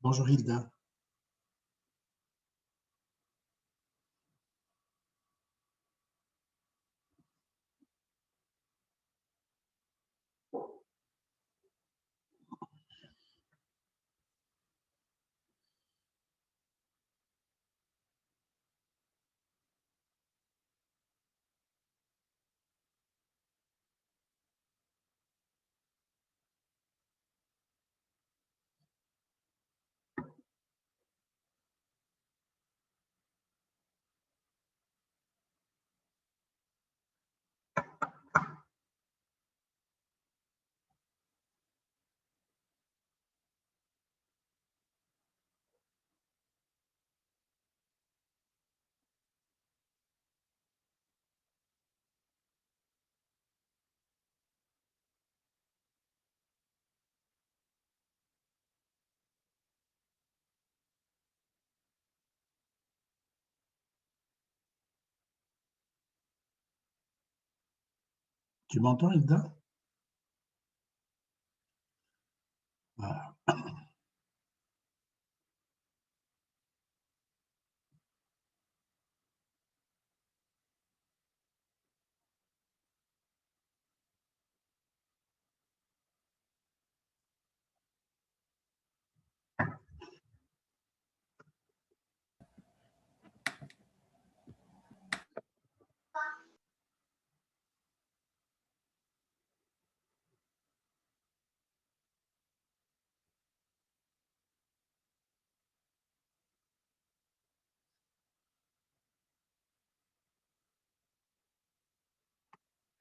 Bonjour Hilda. Tu m'entends Hilda? Voilà.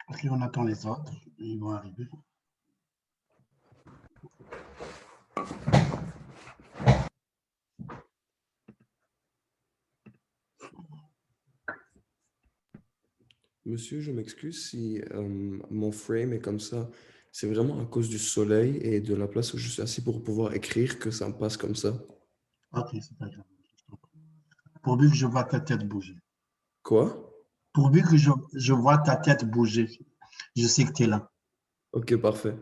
Ok, on attend les autres. Ils vont arriver. Monsieur, je m'excuse si mon frame est comme ça. C'est vraiment à cause du soleil et de la place où je suis assis pour pouvoir écrire que ça me passe comme ça. Ok, c'est pas grave. Pourvu que je vois ta tête bouger. Quoi? Pourvu que je vois ta tête bouger. Je sais que tu es là. Ok, parfait.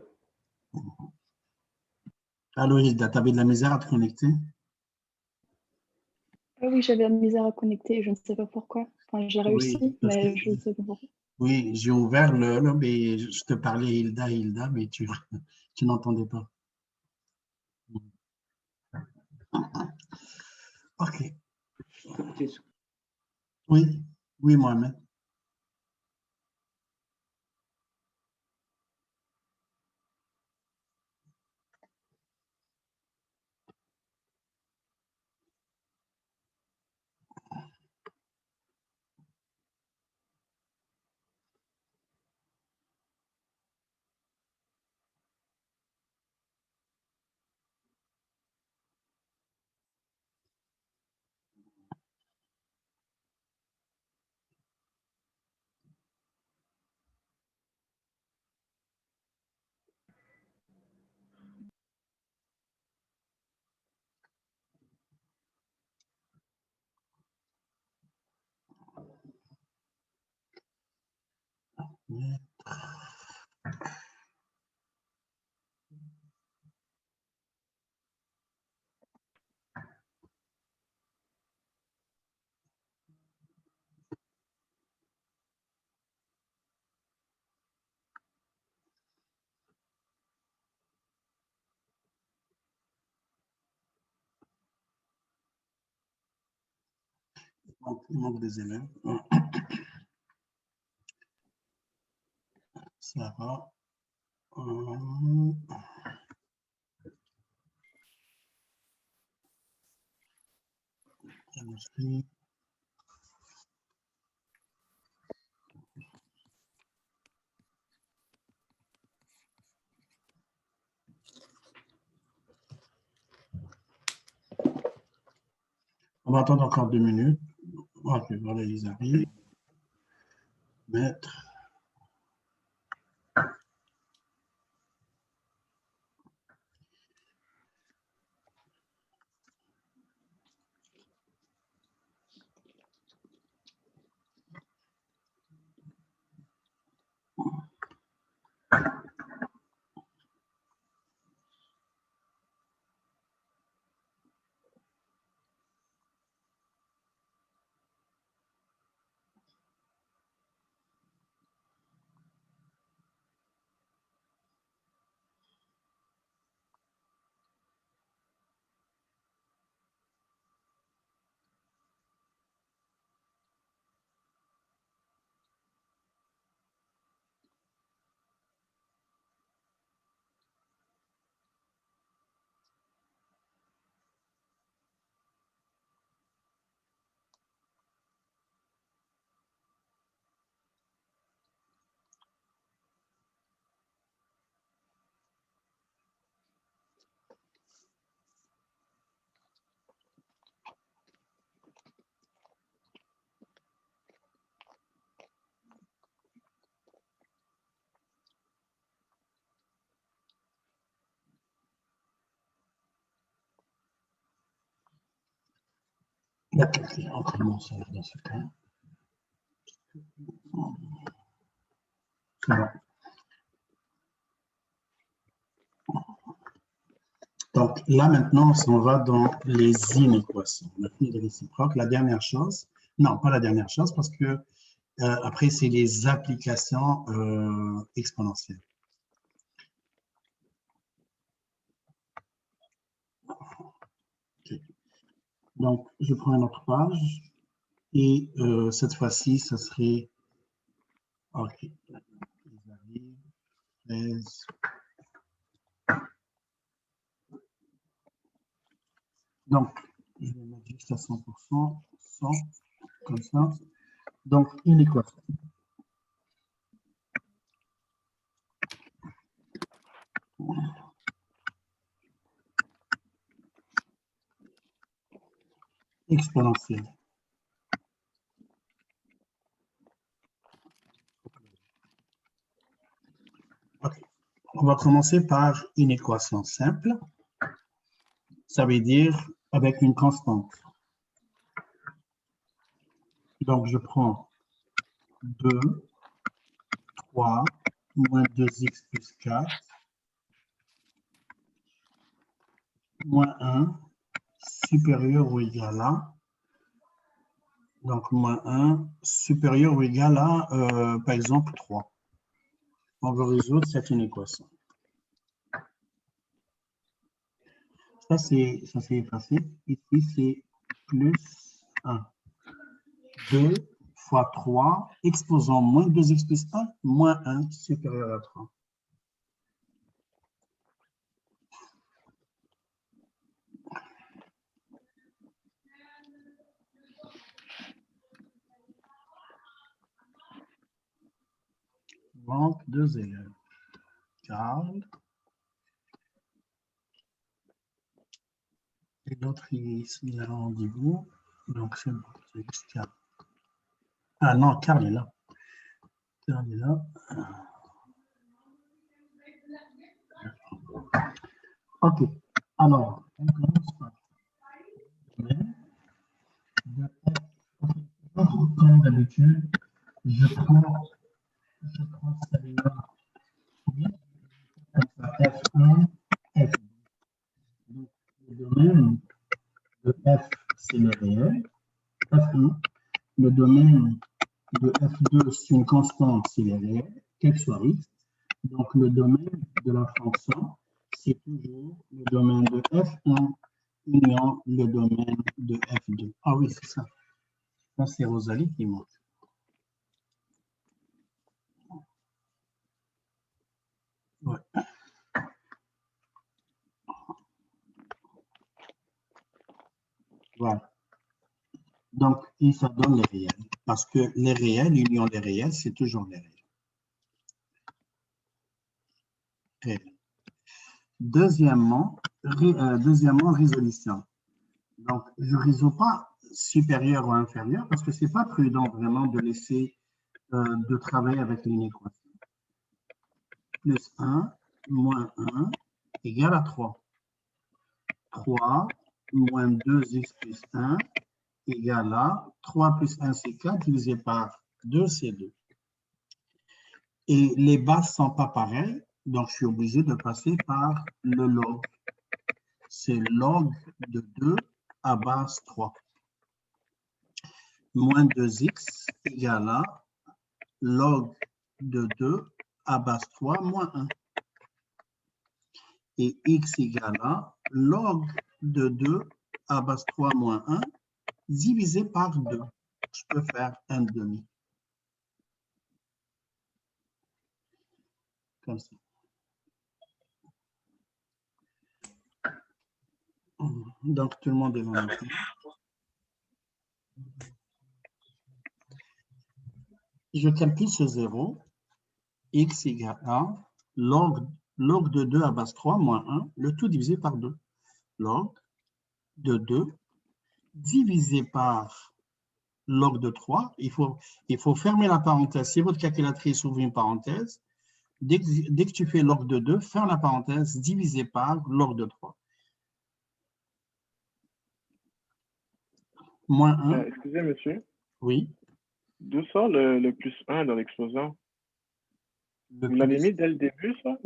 Allô Hilda, tu avais de la misère à te connecter? Ah oui, j'avais la misère à connecter, je ne sais pas pourquoi. Enfin, j'ai Oui, réussi, parce que mais je ne sais pas pourquoi. oui, j'ai ouvert là, mais je te parlais Hilda, Hilda, mais tu, tu n'entendais pas. Ok. Oui, oui, Mohamed. Il manque des élèves. Ça va. On va attendre encore 2 minutes. Ok, voilà, ils arrivent. Mettre. Ok, on commence dans ce cas. C'est bon. Donc là, maintenant, on s'en va dans les inéquations. On a fini les réciproques. La dernière chose, non, pas la dernière chose, parce que après, c'est les applications exponentielles. Okay. Donc, je prends une autre page et cette fois-ci, ce serait... OK. 13. Donc, je vais mettre juste à 100%, 100, comme ça. Donc, une équation. Exponentielle. OK. On va commencer par une équation simple. Ça veut dire avec une constante. Donc, je prends 2, 3, moins 2x plus 4, moins 1, supérieur ou égal à, donc moins 1, supérieur ou égal à, par exemple, 3. On va résoudre cette inéquation. Ça, c'est effacé. Ici, c'est plus 1. 2 fois 3, exposant moins 2x plus 1, moins 1 supérieur à 3. Manque 2 élèves. Carl. Et l'autre, il a rendez-vous. Donc, c'est juste Carl. Ah non, Carl est là. Carl est là. OK. Alors, on commence par comme d'habitude, je prends celle-là, F1, F2. Donc, le domaine de F, c'est le réel, F1. Le domaine de F2, c'est une constante, c'est le réel, quel soit x. Donc, le domaine de la fonction, c'est toujours le domaine de F1 union le domaine de F2. Ah oui, c'est ça. Ça, c'est Rosalie qui montre. Ouais. Voilà. Donc, et ça donne les réels. Parce que les réels, l'union des réels, c'est toujours les réels. Deuxièmement, résolution. Donc, je ne résous pas supérieur ou inférieur parce que ce n'est pas prudent vraiment de laisser, de travailler avec l'inéquation. Plus 1, moins 1, égale à 3. 3, moins 2x plus 1, égale à 3 plus 1, c'est 4, divisé par 2, c'est 2. Et les bases ne sont pas pareilles, donc je suis obligé de passer par le log. C'est log de 2 à base 3. Moins 2x égale à log de 2 à base 3 moins 1. Et x égale à log de 2 à base 3 moins 1 divisé par 2. Je peux faire 1/2. Comme ça. Donc, tout le monde est dans le temps. Je calcule ce 0. X égale à log de 2 à base 3 moins 1, le tout divisé par 2. Log de 2 divisé par log de 3. Il faut fermer la parenthèse. Si votre calculatrice ouvre une parenthèse, dès que tu fais log de 2, ferme la parenthèse, divisé par log de 3. Moins 1, Excusez, monsieur. oui. D'où sort le plus 1 dans l'exposant? Le Vous l'avez plus, mis dès le début, ça?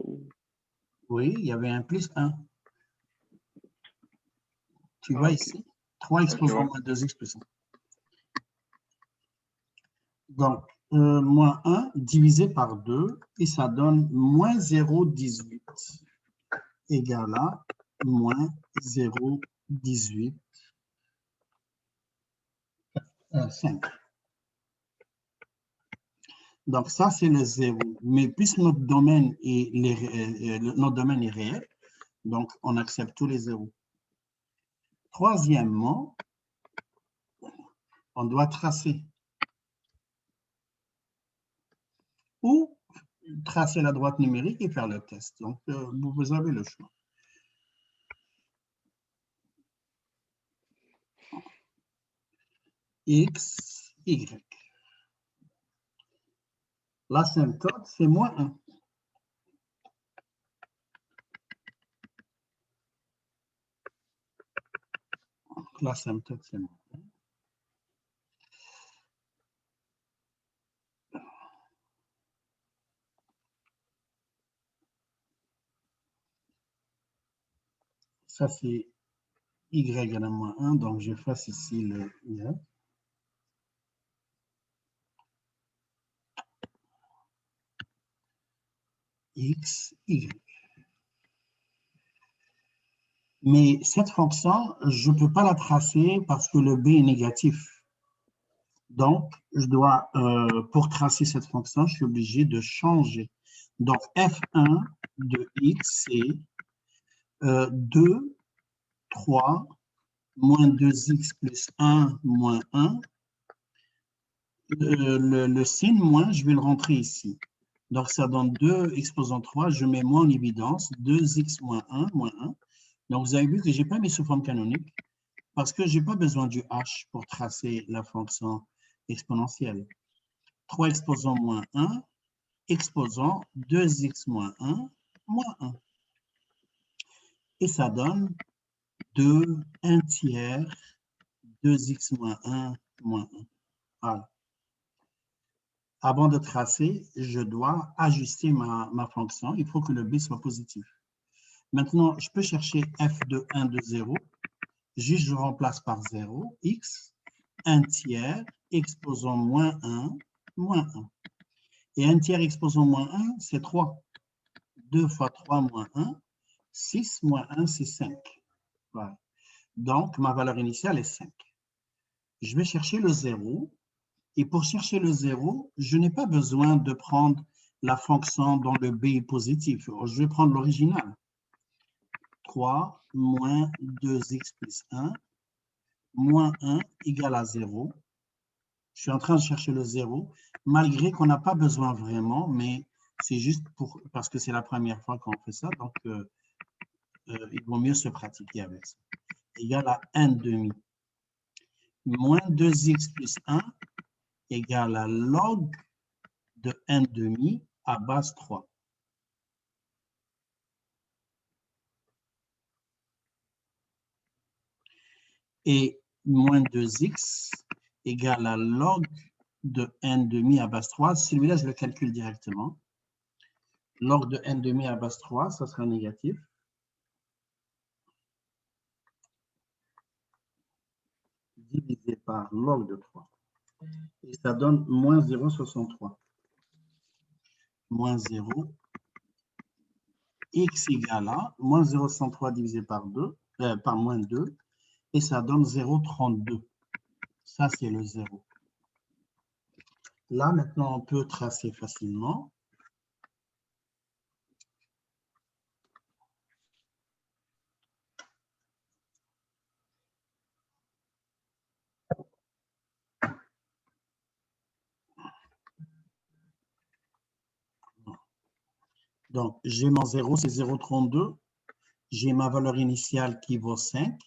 oui, il y avait un plus 1. Tu Ah, vois ok. ici, 3x Ok, posant ouais. moins 2x plus 1. Donc, moins 1 divisé par 2, et ça donne moins 0,18 égale à moins 0,18, 5. Donc, ça, c'est le 0. Mais puisque notre domaine est réel, donc on accepte tous les zéros. Troisièmement, on doit tracer ou tracer la droite numérique et faire le test. Donc, vous avez le choix. X, Y. L'asymptote, c'est moins 1. L'asymptote, c'est moins 1. Ça, c'est Y égale à moins 1, donc j'efface ici le Y. X, Y. Mais cette fonction, je ne peux pas la tracer parce que le B est négatif. Donc, je dois, pour tracer cette fonction, je suis obligé de changer. Donc, F1 de X, c'est 2, 3, moins 2x plus 1, moins 1. Le signe moins, je vais le rentrer ici. Donc, ça donne 2 exposant 3, je mets moins en évidence, 2x moins 1, moins 1. Donc, vous avez vu que je n'ai pas mis sous forme canonique parce que je n'ai pas besoin du h pour tracer la fonction exponentielle. 3 exposant moins 1, exposant 2x moins 1, moins 1. Et ça donne 2, 1 tiers, 2x moins 1, moins 1. Voilà. Avant de tracer, je dois ajuster ma fonction. Il faut que le b soit positif. Maintenant, je peux chercher f de 1 de 0. Juste, je remplace par 0, x, 1 tiers, exposant moins 1, moins 1. Et 1 tiers exposant moins 1, c'est 3. 2 fois 3 moins 1, 6 moins 1, c'est 5. Voilà. Donc, ma valeur initiale est 5. Je vais chercher le 0. Et pour chercher le 0, je n'ai pas besoin de prendre la fonction dont le b est positif. Je vais prendre l'original. 3 moins 2x plus 1, moins 1 égale à 0. Je suis en train de chercher le 0, malgré qu'on n'a pas besoin vraiment, mais c'est juste parce que c'est la première fois qu'on fait ça, donc il vaut mieux se pratiquer avec ça. Égal à 1 demi. Moins 2x plus 1 égale à log de 1 demi à base 3. Et moins 2x égale à log de 1 demi à base 3. Celui-là, je le calcule directement. Log de 1 demi à base 3, ça sera négatif. Divisé par log de 3. Et ça donne moins 0,63. Moins 0, x égale à moins 0,63 divisé par 2, par moins 2, et ça donne 0,32. Ça, c'est le 0. Là, maintenant, on peut tracer facilement. Donc, j'ai mon 0, c'est 0,32. J'ai ma valeur initiale qui vaut 5.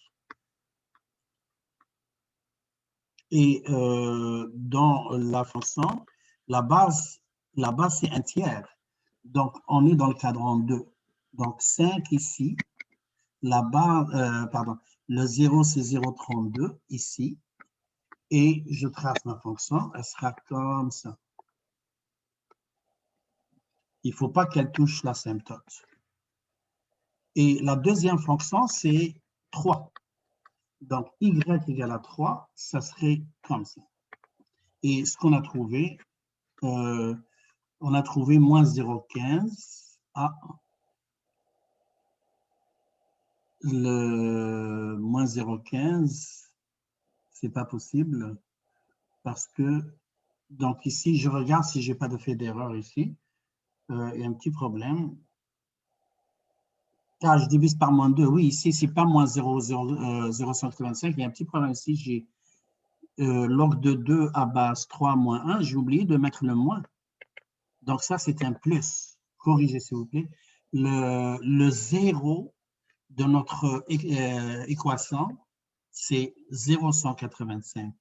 Et dans la fonction, la base c'est un tiers. Donc, on est dans le cadran 2. Donc, 5 ici. La barre, le 0, c'est 0,32 ici. et je trace ma fonction, elle sera comme ça. Il ne faut pas qu'elle touche l'asymptote. Et la deuxième fonction, c'est 3. Donc, y égale à 3, ça serait comme ça. Et ce qu'on a trouvé, on a trouvé moins 0,15 à le moins 0,15, c'est pas possible parce que, donc ici, je regarde si j'ai pas de fait d'erreur ici. Il y a un petit problème. Ah, je divise par moins 2. Oui, ici, c'est pas moins 0,025. Il y a un petit problème ici. J'ai log de 2 à base 3 moins 1. J'ai oublié de mettre le moins. Donc, ça, c'est un plus. Corrigez, s'il vous plaît. Le 0 de notre équation, c'est 0,185.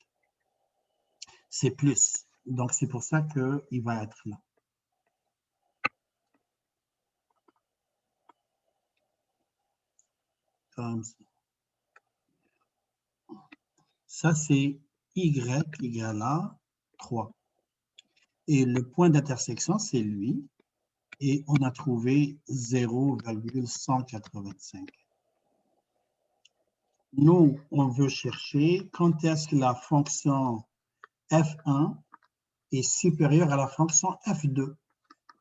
C'est plus. Donc, c'est pour ça qu'il va être là. Comme ça. Ça, c'est y égale à 3. Et le point d'intersection, c'est lui. Et on a trouvé 0,185. Nous, on veut chercher quand est-ce que la fonction f1 est supérieure à la fonction f2.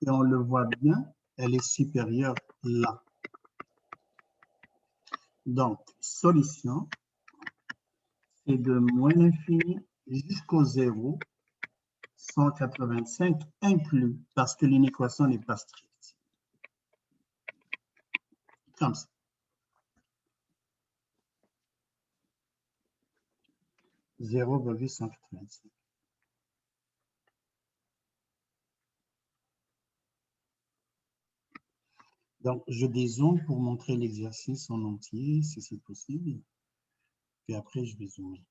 Et on le voit bien, elle est supérieure là. Donc, solution, c'est de moins l'infini jusqu'au 0, 185 inclus, parce que l'inéquation n'est pas stricte. Comme ça. 0,185. Donc, je dézoome pour montrer l'exercice en entier, si c'est possible. Puis après, je vais zoomer.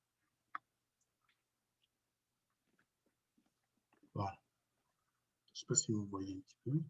Voilà. Je ne sais pas si vous voyez un petit peu.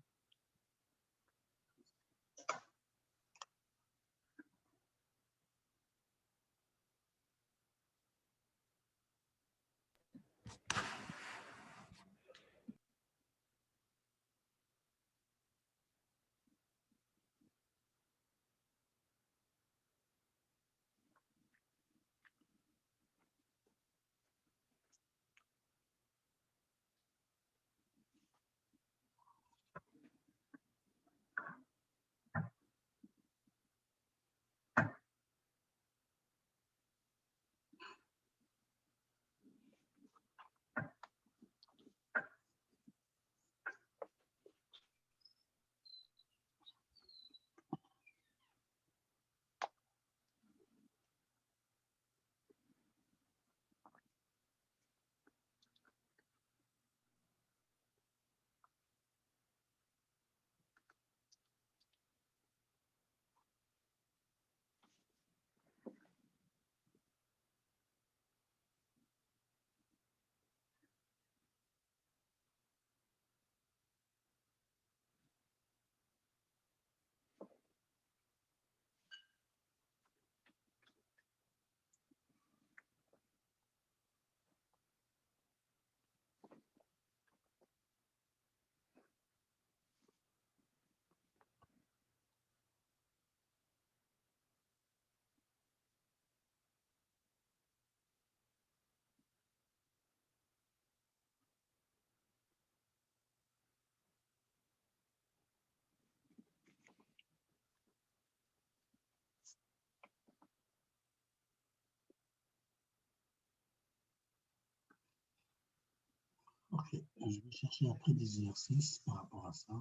Ok, je vais chercher après des exercices par rapport à ça.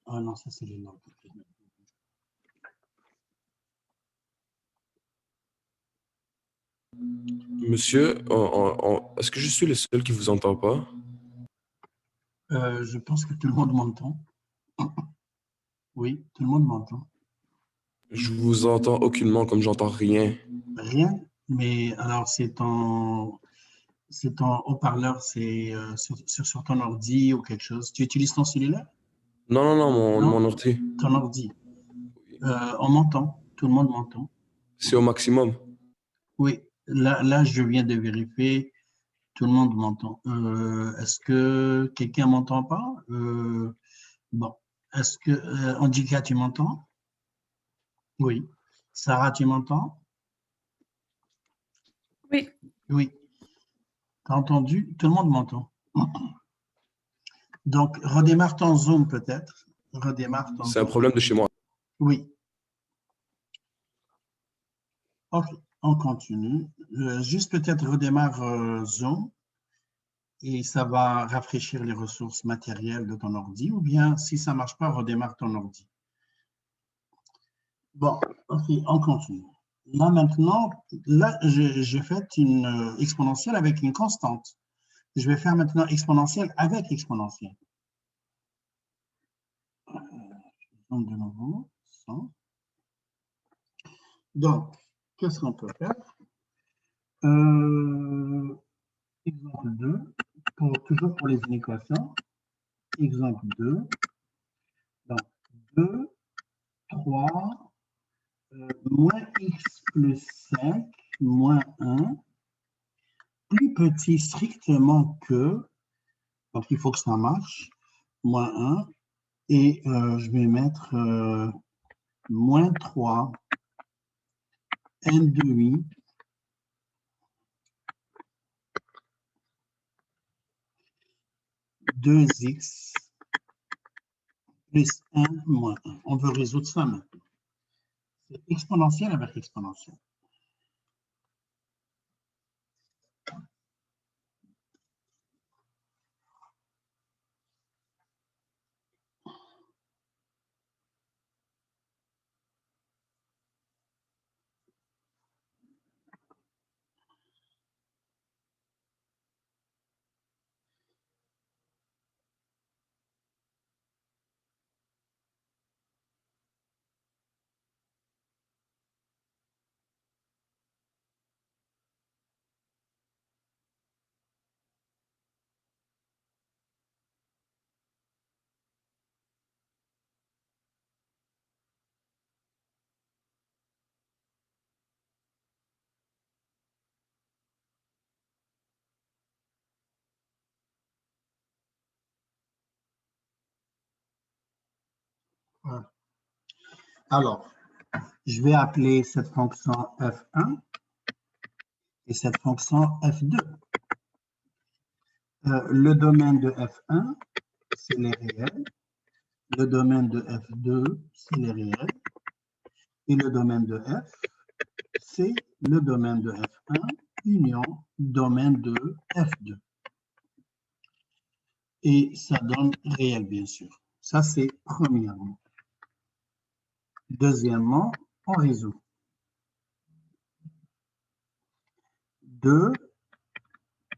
Ah non, ça c'est les notes. Monsieur, est-ce que je suis le seul qui vous entend pas? Je pense que tout le monde m'entend. Oui, tout le monde m'entend. Je vous entends aucunement, comme j'entends rien. Rien, mais alors c'est en haut-parleur, c'est sur ton ordi ou quelque chose. Tu utilises ton cellulaire? Non, non, non, Non? mon ordi. Ton ordi. On m'entend, tout le monde m'entend. C'est au maximum. Oui, là, je viens de vérifier, tout le monde m'entend. Est-ce que quelqu'un m'entend pas? Bon, est-ce que Andika, tu m'entends? Oui. Sarah, tu m'entends? Oui. Oui. T'as entendu? Tout le monde m'entend. Donc, redémarre ton Zoom peut-être. Redémarre ton C'est un Zoom. problème de chez moi. Oui. OK, on continue. Juste peut-être redémarre Zoom et ça va rafraîchir les ressources matérielles de ton ordi ou bien si ça ne marche pas, redémarre ton ordi. Bon, OK, on continue. Là maintenant, là, j'ai fait une exponentielle avec une constante. Je vais faire maintenant exponentielle avec exponentielle. Donc, de nouveau, 100. Donc, qu'est-ce qu'on peut faire? Exemple 2, toujours pour les inéquations. Exemple 2. Donc, 2, 3, moins x plus 5, moins 1, plus petit strictement que, donc il faut que ça marche, moins 1, et je vais mettre moins 3, n demi, deux x plus 1 moins 1. On veut résoudre ça maintenant. C'est exponentielle avec exponentielle. Voilà. Alors, je vais appeler cette fonction f1 et cette fonction f2. Le domaine de f1, c'est les réels. Le domaine de f2, c'est les réels. Et le domaine de f, c'est le domaine de f1 union domaine de f2. Et ça donne réel, bien sûr. Ça, c'est premièrement. Deuxièmement, on résout. 2,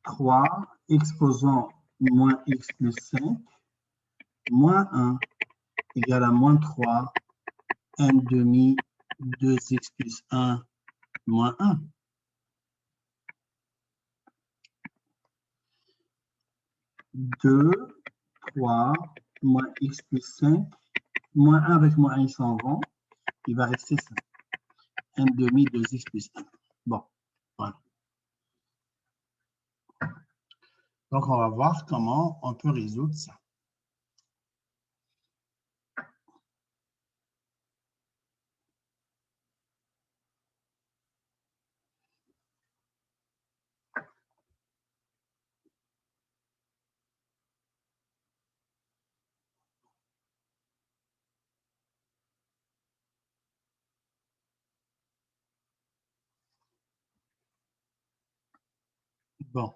3, exposant moins x plus 5, moins 1 égale à moins 3, n demi, 2x plus 1, moins 1. 2, 3, moins x plus 5, moins 1 avec moins 1, ils s'en vont. Il va rester ça. n demi, 2x plus 1. Bon, voilà. Donc, on va voir comment on peut résoudre ça. Bon.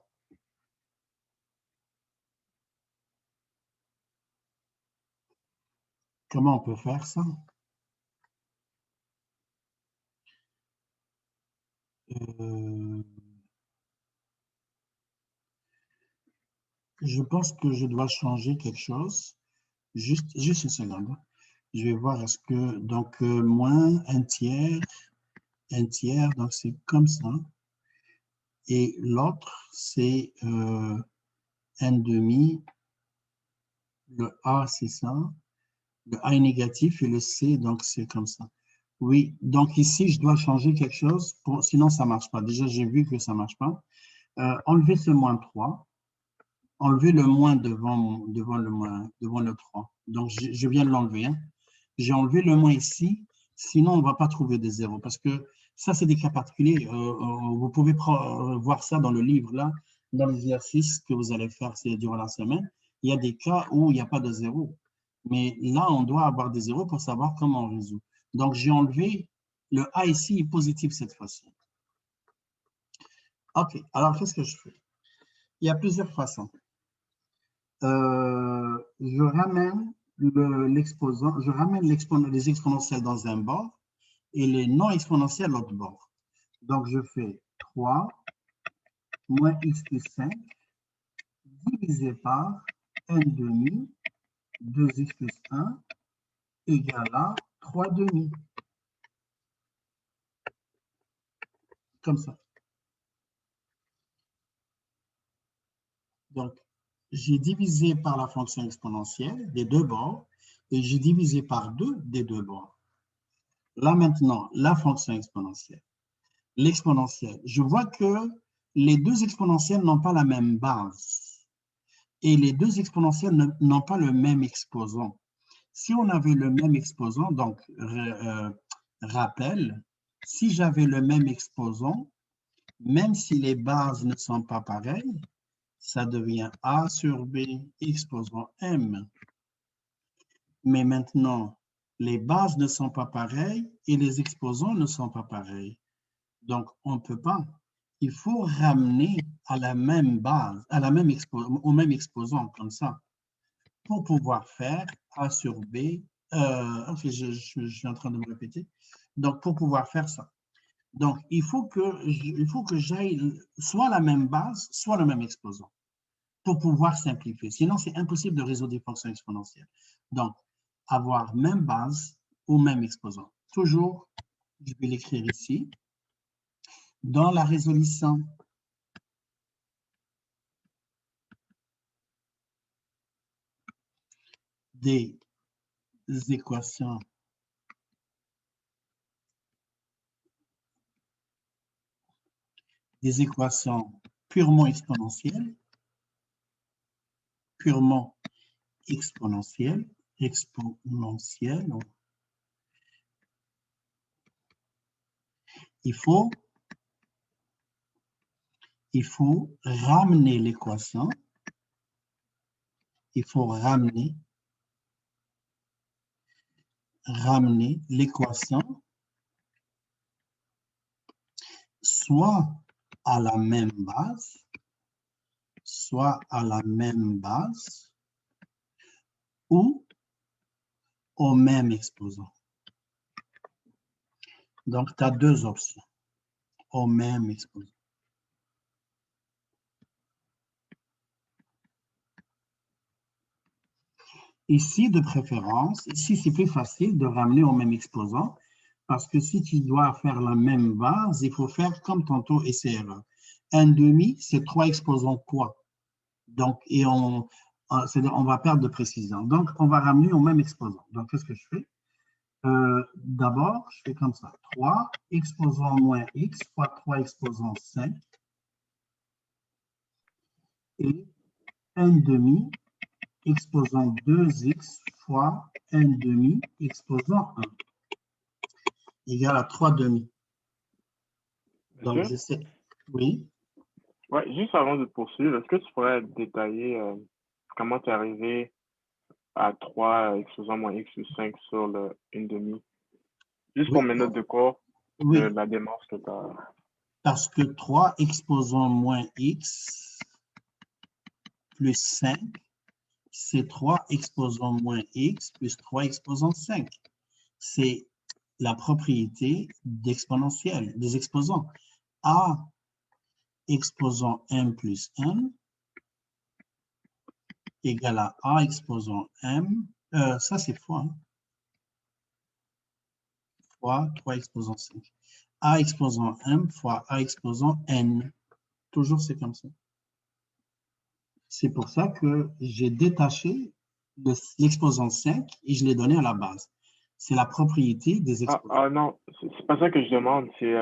Comment on peut faire ça? Je pense que je dois changer quelque chose. Juste une seconde. Je vais voir est-ce que, donc, moins un tiers, donc c'est comme ça. Et l'autre, c'est n demi. Le A, c'est ça. Le A est négatif et le C, donc c'est comme ça. Oui, donc ici, je dois changer quelque chose, sinon ça ne marche pas. Déjà, j'ai vu que ça ne marche pas. Enlever ce moins 3, enlever le moins devant le 3. Donc, je viens de l'enlever. Hein. J'ai enlevé le moins ici, sinon on ne va pas trouver des zéros parce que ça, c'est des cas particuliers. Vous pouvez voir ça dans le livre, là, dans l'exercice que vous allez faire durant la semaine. Il y a des cas où il n'y a pas de zéro. Mais là, on doit avoir des zéros pour savoir comment on résout. Donc, j'ai enlevé le A ici est positif cette fois-ci. OK, alors qu'est-ce que je fais? Il y a plusieurs façons. Je ramène l'exposant, je ramène les exponentiels dans un bord et les non exponentiels à l'autre bord. Donc, je fais 3 moins x plus 5 divisé par n demi, 2x plus 1 égale à 3 demi. Comme ça. Donc, j'ai divisé par la fonction exponentielle des deux bords et j'ai divisé par 2 des deux bords. Là maintenant, la fonction exponentielle. L'exponentielle. Je vois que les deux exponentielles n'ont pas la même base et les deux exponentielles n'ont pas le même exposant. Si on avait le même exposant, donc rappel, si j'avais le même exposant, même si les bases ne sont pas pareilles, ça devient A sur B exposant M. Mais maintenant, les bases ne sont pas pareilles et les exposants ne sont pas pareils. Donc, on ne peut pas. Il faut ramener à la même base, au même exposant, comme ça, pour pouvoir faire A sur B. Okay, je suis en train de me répéter. Donc, pour pouvoir faire ça. Donc, il faut que j'aille soit la même base, soit le même exposant pour pouvoir simplifier. Sinon, c'est impossible de résoudre des fonctions exponentielles. Donc, avoir même base ou même exposant. Toujours, je vais l'écrire ici. Dans la résolution des équations purement exponentielles, il faut ramener l'équation, ramener l'équation soit à la même base, ou au même exposant. Donc, tu as deux options, au même exposant. Ici, de préférence, ici, c'est plus facile de ramener au même exposant parce que si tu dois faire la même base, il faut faire comme tantôt SCRE. 1,5, c'est 3 exposants quoi? Donc, et on va perdre de précision. Donc, on va ramener au même exposant. Donc, qu'est-ce que je fais? D'abord, je fais comme ça. 3 exposant moins x fois 3 exposant 5 et 1,5 exposant 2x fois 1,5 exposant 1 égale à 3 demi. Donc, Monsieur? j'essaie. Oui. Ouais, juste avant de poursuivre, est-ce que tu pourrais détailler comment tu es arrivé à 3 exposant moins x plus 5 sur le 1,5? Juste pour Oui. mes notes de cours de Oui, la démarche que tu as. parce que 3 exposant moins x plus 5, c'est 3 exposant moins x plus 3 exposant 5. C'est la propriété d'exponentielle, des exposants. A exposant m plus n égale à A exposant m, ça c'est fois, hein, fois 3 exposant 5. A exposant m fois A exposant n. Toujours c'est comme ça. C'est pour ça que j'ai détaché l'exposant 5 et je l'ai donné à la base. C'est la propriété des exposants. Non, c'est pas ça que je demande. C'est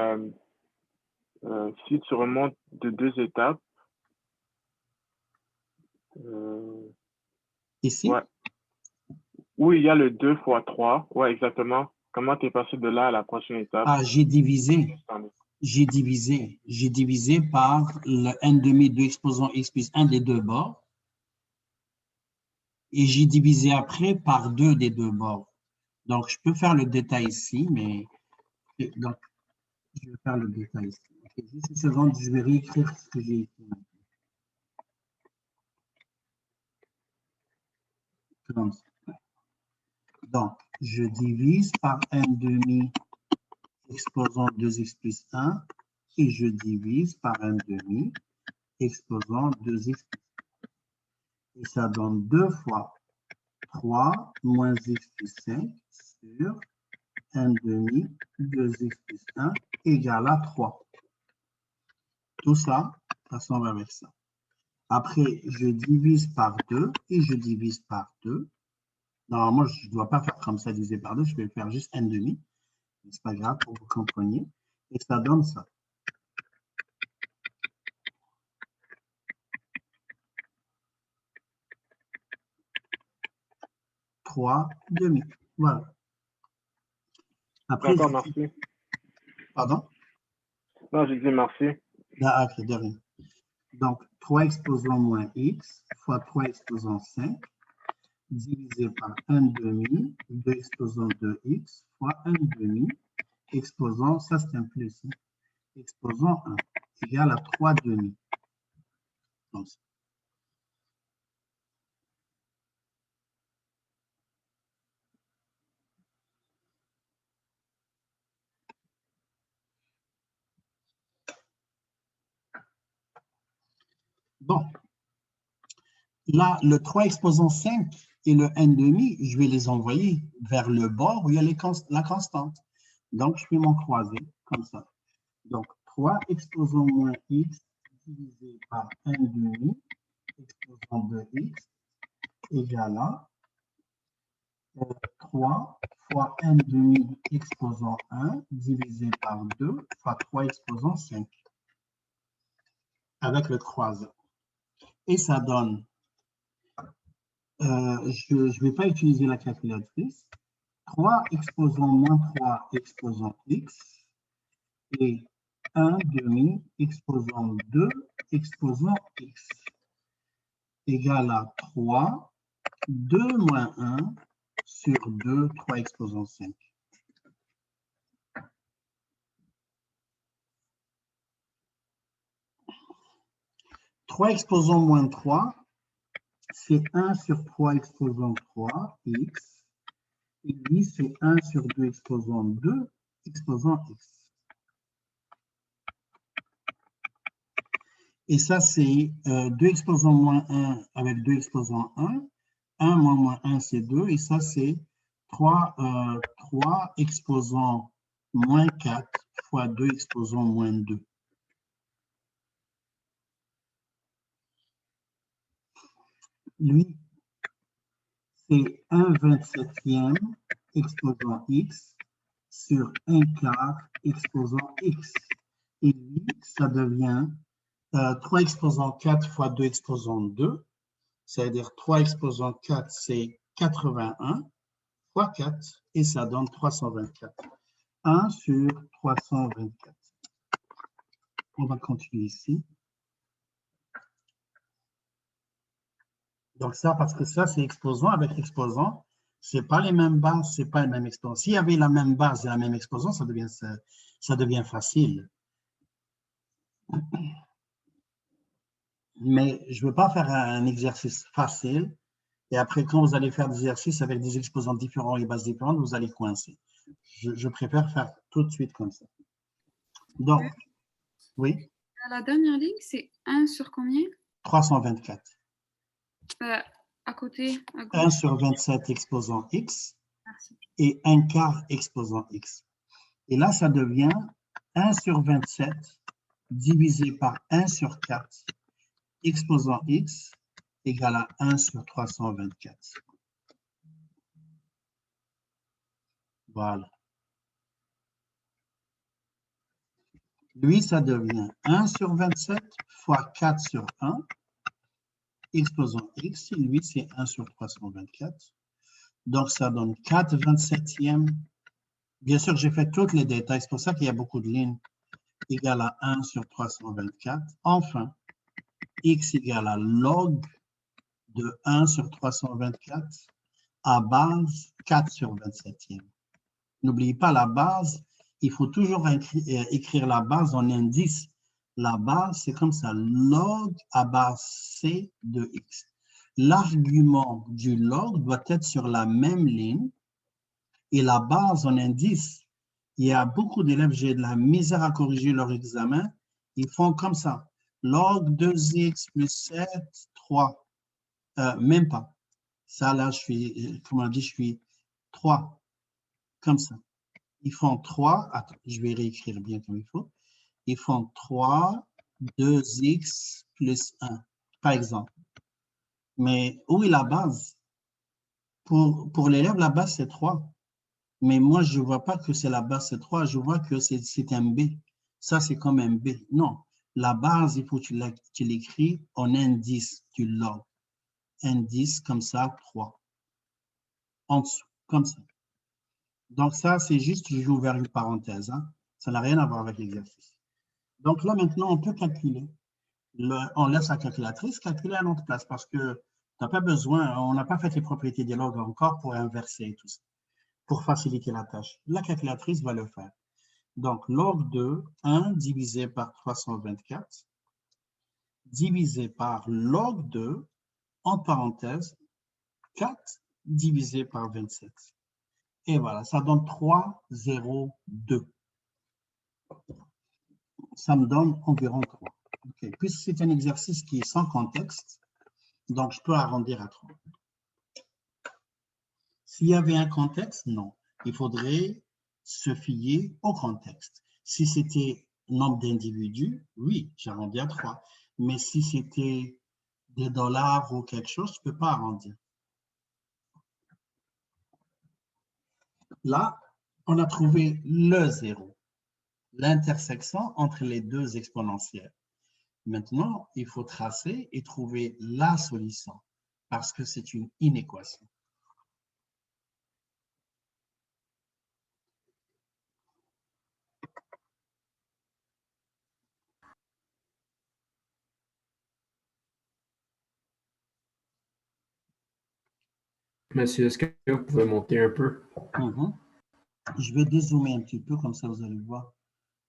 si tu remontes de 2 étapes. Ici, Ouais. Où il y a le 2 fois 3. Ouais, exactement. Comment tu es passé de là à la prochaine étape? j'ai divisé. J'ai divisé par le n demi de exposant x plus 1 des deux bords. Et j'ai divisé après par 2 des deux bords. Donc, je peux faire le détail ici, mais donc, je vais faire le détail ici. Okay, juste une seconde, je vais réécrire ce que j'ai écrit. Donc, je divise par n demi exposant 2x plus 1 et je divise par n demi exposant 2x plus 1. Et ça donne 2 fois 3 moins x plus 5 sur n demi 2x plus 1 égale à 3. Tout ça, ça s'en va avec ça. Après, je divise par 2 et je divise par 2. Normalement, je ne dois pas faire comme ça, diviser par 2, je vais faire juste n demi. Ce n'est pas grave pour que vous compreniez. Et ça donne ça. Trois demi. Voilà. Après, D'accord, merci. Pardon? Non, j'ai dit merci. Ah, ok, de rien. Donc, 3 exposant moins x fois 3 exposant 5 divisé par 1 demi, 2 exposant 2x fois 1 demi, exposant, ça c'est un plus, hein, exposant 1 égale à 3 demi. Comme ça. Bon, là, le 3 exposant 5 et le n demi, je vais les envoyer vers le bord où il y a la constante. Donc, je fais mon croisé comme ça. Donc, 3 exposant moins x divisé par n demi exposant 2x égale à 3 fois n demi exposant 1 divisé par 2 fois 3 exposant 5 avec le croisé. Et ça donne, je ne vais pas utiliser la calculatrice, 3 exposant moins 3 exposant x et 1 demi exposant 2 exposant x égale à 3, 2 moins 1 sur 2, 3 exposant 5. Trois exposant moins 3, c'est 1 sur 3 exposant 3, x. Et lui, c'est 1 sur 2 exposant 2, exposant x. Et ça, c'est 2 exposant moins 1 avec 2 exposant 1. 1 moins 1, c'est 2. Et ça, c'est 3 exposant moins 4 fois 2 exposant moins 2. Lui, c'est 1/27e exposant x sur 1 quart exposant x. Et lui, ça devient 3 exposant 4 fois 2 exposant 2, c'est-à-dire 3 exposant 4, c'est 81 fois 4, et ça donne 324. 1 sur 324. On va continuer ici. Donc ça, parce que ça, c'est exposant avec exposant. Ce n'est pas les mêmes bases, ce n'est pas les mêmes exposants. S'il y avait la même base et la même exposant, ça devient facile. Mais je ne veux pas faire un exercice facile. Et après, quand vous allez faire des exercices avec des exposants différents et bases différentes, vous allez coincer. Je préfère faire tout de suite comme ça. Donc, oui. La dernière ligne, c'est 1 sur combien? 324. À côté, à 1 gauche. sur 27 exposant x. Merci. Et 1 quart exposant x. Et là, ça devient 1 sur 27 divisé par 1 sur 4 exposant x égale à 1 sur 324. Voilà. Lui, ça devient 1 sur 27 fois 4 sur 1, exposant x, et lui, c'est 1 sur 324. Donc, ça donne 4 27e. Bien sûr, j'ai fait tous les détails, c'est pour ça qu'il y a beaucoup de lignes, égale à 1 sur 324. Enfin, x égale à log de 1 sur 324 à base 4 sur 27e. N'oubliez pas la base, il faut toujours écrire la base en indice. La base, c'est comme ça, log à base c de x. L'argument du log doit être sur la même ligne et la base en indice. Il y a beaucoup d'élèves, j'ai de la misère à corriger leur examen. Ils font comme ça, log 2x plus 7, 3. Même pas. Ça, là, je suis, comme on dit, je suis 3. Comme ça. Ils font 3, attends, je vais réécrire bien comme il faut. Ils font 3, 2x plus 1, par exemple. Mais où est la base? Pour l'élève, la base, c'est 3. Mais moi, je ne vois pas que c'est la base, c'est 3. Je vois que c'est un B. Ça, c'est comme un B. Non. La base, il faut que tu l'écris en indice du log. Indice, comme ça, 3. En dessous, comme ça. Donc, ça, c'est juste, j'ai ouvert une parenthèse. Hein. Ça n'a rien à voir avec l'exercice. Donc, là, maintenant, on peut calculer. On laisse la calculatrice calculer à notre place parce que tu n'as pas besoin, on n'a pas fait les propriétés des logs encore pour inverser et tout ça, pour faciliter la tâche. La calculatrice va le faire. Donc, log de 1 divisé par 324 divisé par log de, en parenthèse, 4 divisé par 27. Et voilà, ça donne 3,02. Ça me donne environ 3. Okay. Puisque c'est un exercice qui est sans contexte, donc je peux arrondir à 3. S'il y avait un contexte, non. Il faudrait se fier au contexte. Si c'était nombre d'individus, oui, j'arrondis à 3. Mais si c'était des dollars ou quelque chose, je ne peux pas arrondir. Là, on a trouvé le zéro, l'intersection entre les deux exponentielles. Maintenant, il faut tracer et trouver la solution parce que c'est une inéquation. Monsieur, est-ce que vous pouvez monter un peu? Je vais dézoomer un petit peu, comme ça vous allez voir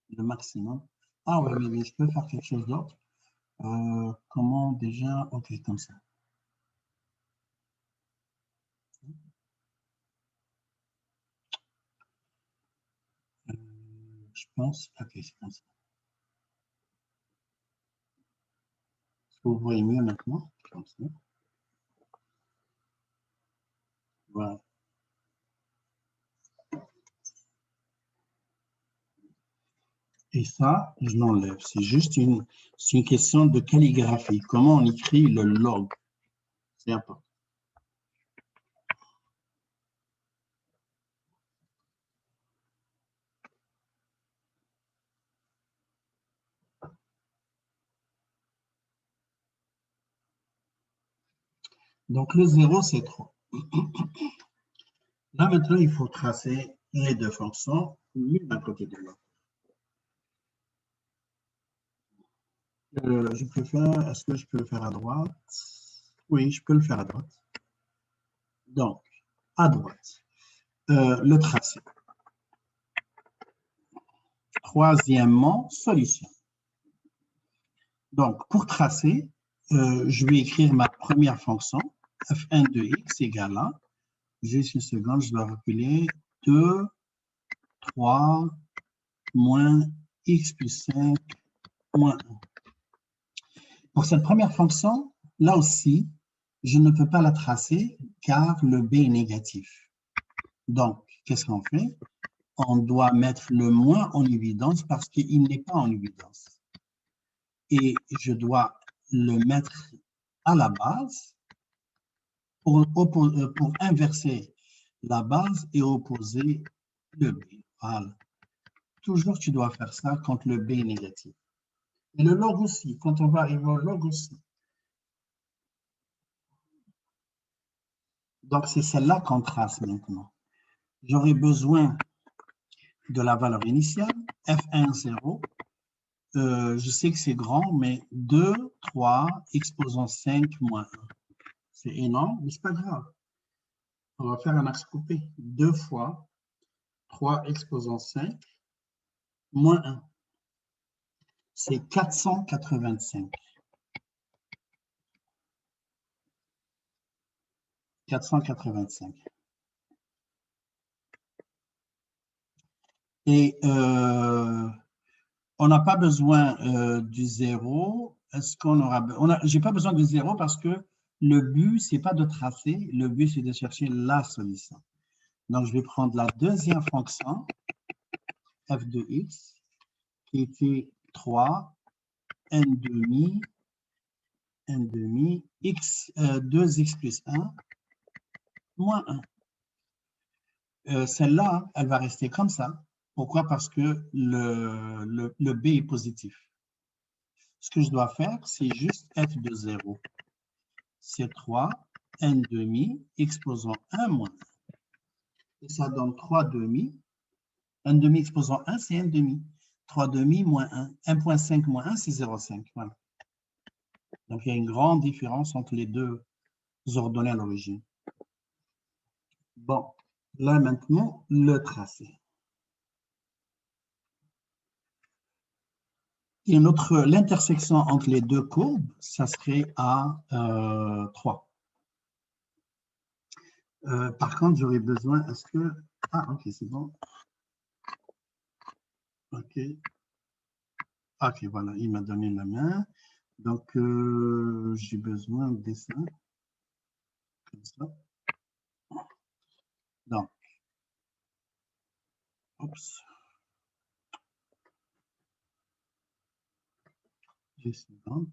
le maximum. Ah oui, mais je peux faire quelque chose d'autre. Comment déjà? Ok, comme ça. Je pense, ok, c'est comme ça. Est-ce que vous voyez mieux maintenant? Comme ça. Voilà. Et ça, je l'enlève. C'est juste une question de calligraphie. Comment on écrit le log? C'est important. Donc, le 0, c'est 3. Là, maintenant, il faut tracer les deux fonctions, l'une à côté de l'autre. Je peux faire, est-ce que je peux le faire à droite? Oui, je peux le faire à droite. Donc, à droite, le tracé. Troisièmement, solution. Donc, pour tracer, je vais écrire ma première fonction, f1 de x égale à, juste une seconde, je dois reculer, 2, 3, moins x plus 5, moins 1. Pour cette première fonction, là aussi, je ne peux pas la tracer car le b est négatif. Donc, qu'est-ce qu'on fait? On doit mettre le moins en évidence parce qu'il n'est pas en évidence. Et je dois le mettre à la base pour inverser la base et opposer le B. Voilà. Toujours, tu dois faire ça quand le B est négatif. Et le log aussi, quand on va arriver au log aussi. Donc, c'est celle-là qu'on trace maintenant. J'aurai besoin de la valeur initiale, F1, 0. Je sais que c'est grand, mais 2, 3, exposant 5, moins 1. C'est énorme, mais ce n'est pas grave. On va faire un axe coupé. 2 fois 3 exposant 5, moins 1. C'est 485. 485. Et on n'a pas besoin du 0. Est-ce qu'on aura... J'ai pas besoin du 0 parce que le but, ce n'est pas de tracer. Le but, c'est de chercher la solution. Donc, je vais prendre la deuxième fonction, f de x, qui était 3, n demi, x, 2x plus 1, moins 1. Celle-là, elle va rester comme ça. Pourquoi? Parce que le b est positif. Ce que je dois faire, c'est juste f de 0. C'est 3, n demi, exposant 1 moins 1. Et ça donne 3 demi. n demi exposant 1, c'est n demi. 3 demi moins 1. 1.5 moins 1, c'est 0,5. Voilà. Donc, il y a une grande différence entre les deux ordonnées à l'origine. Bon, là maintenant, le tracé. Et l'intersection entre les deux courbes, ça serait à 3. Par contre, j'aurais besoin, est-ce que... Ah, ok, c'est bon. Ok. Ok, voilà, il m'a donné la main. Donc, j'ai besoin de dessin. Comme ça. Donc, oups. Juste une seconde.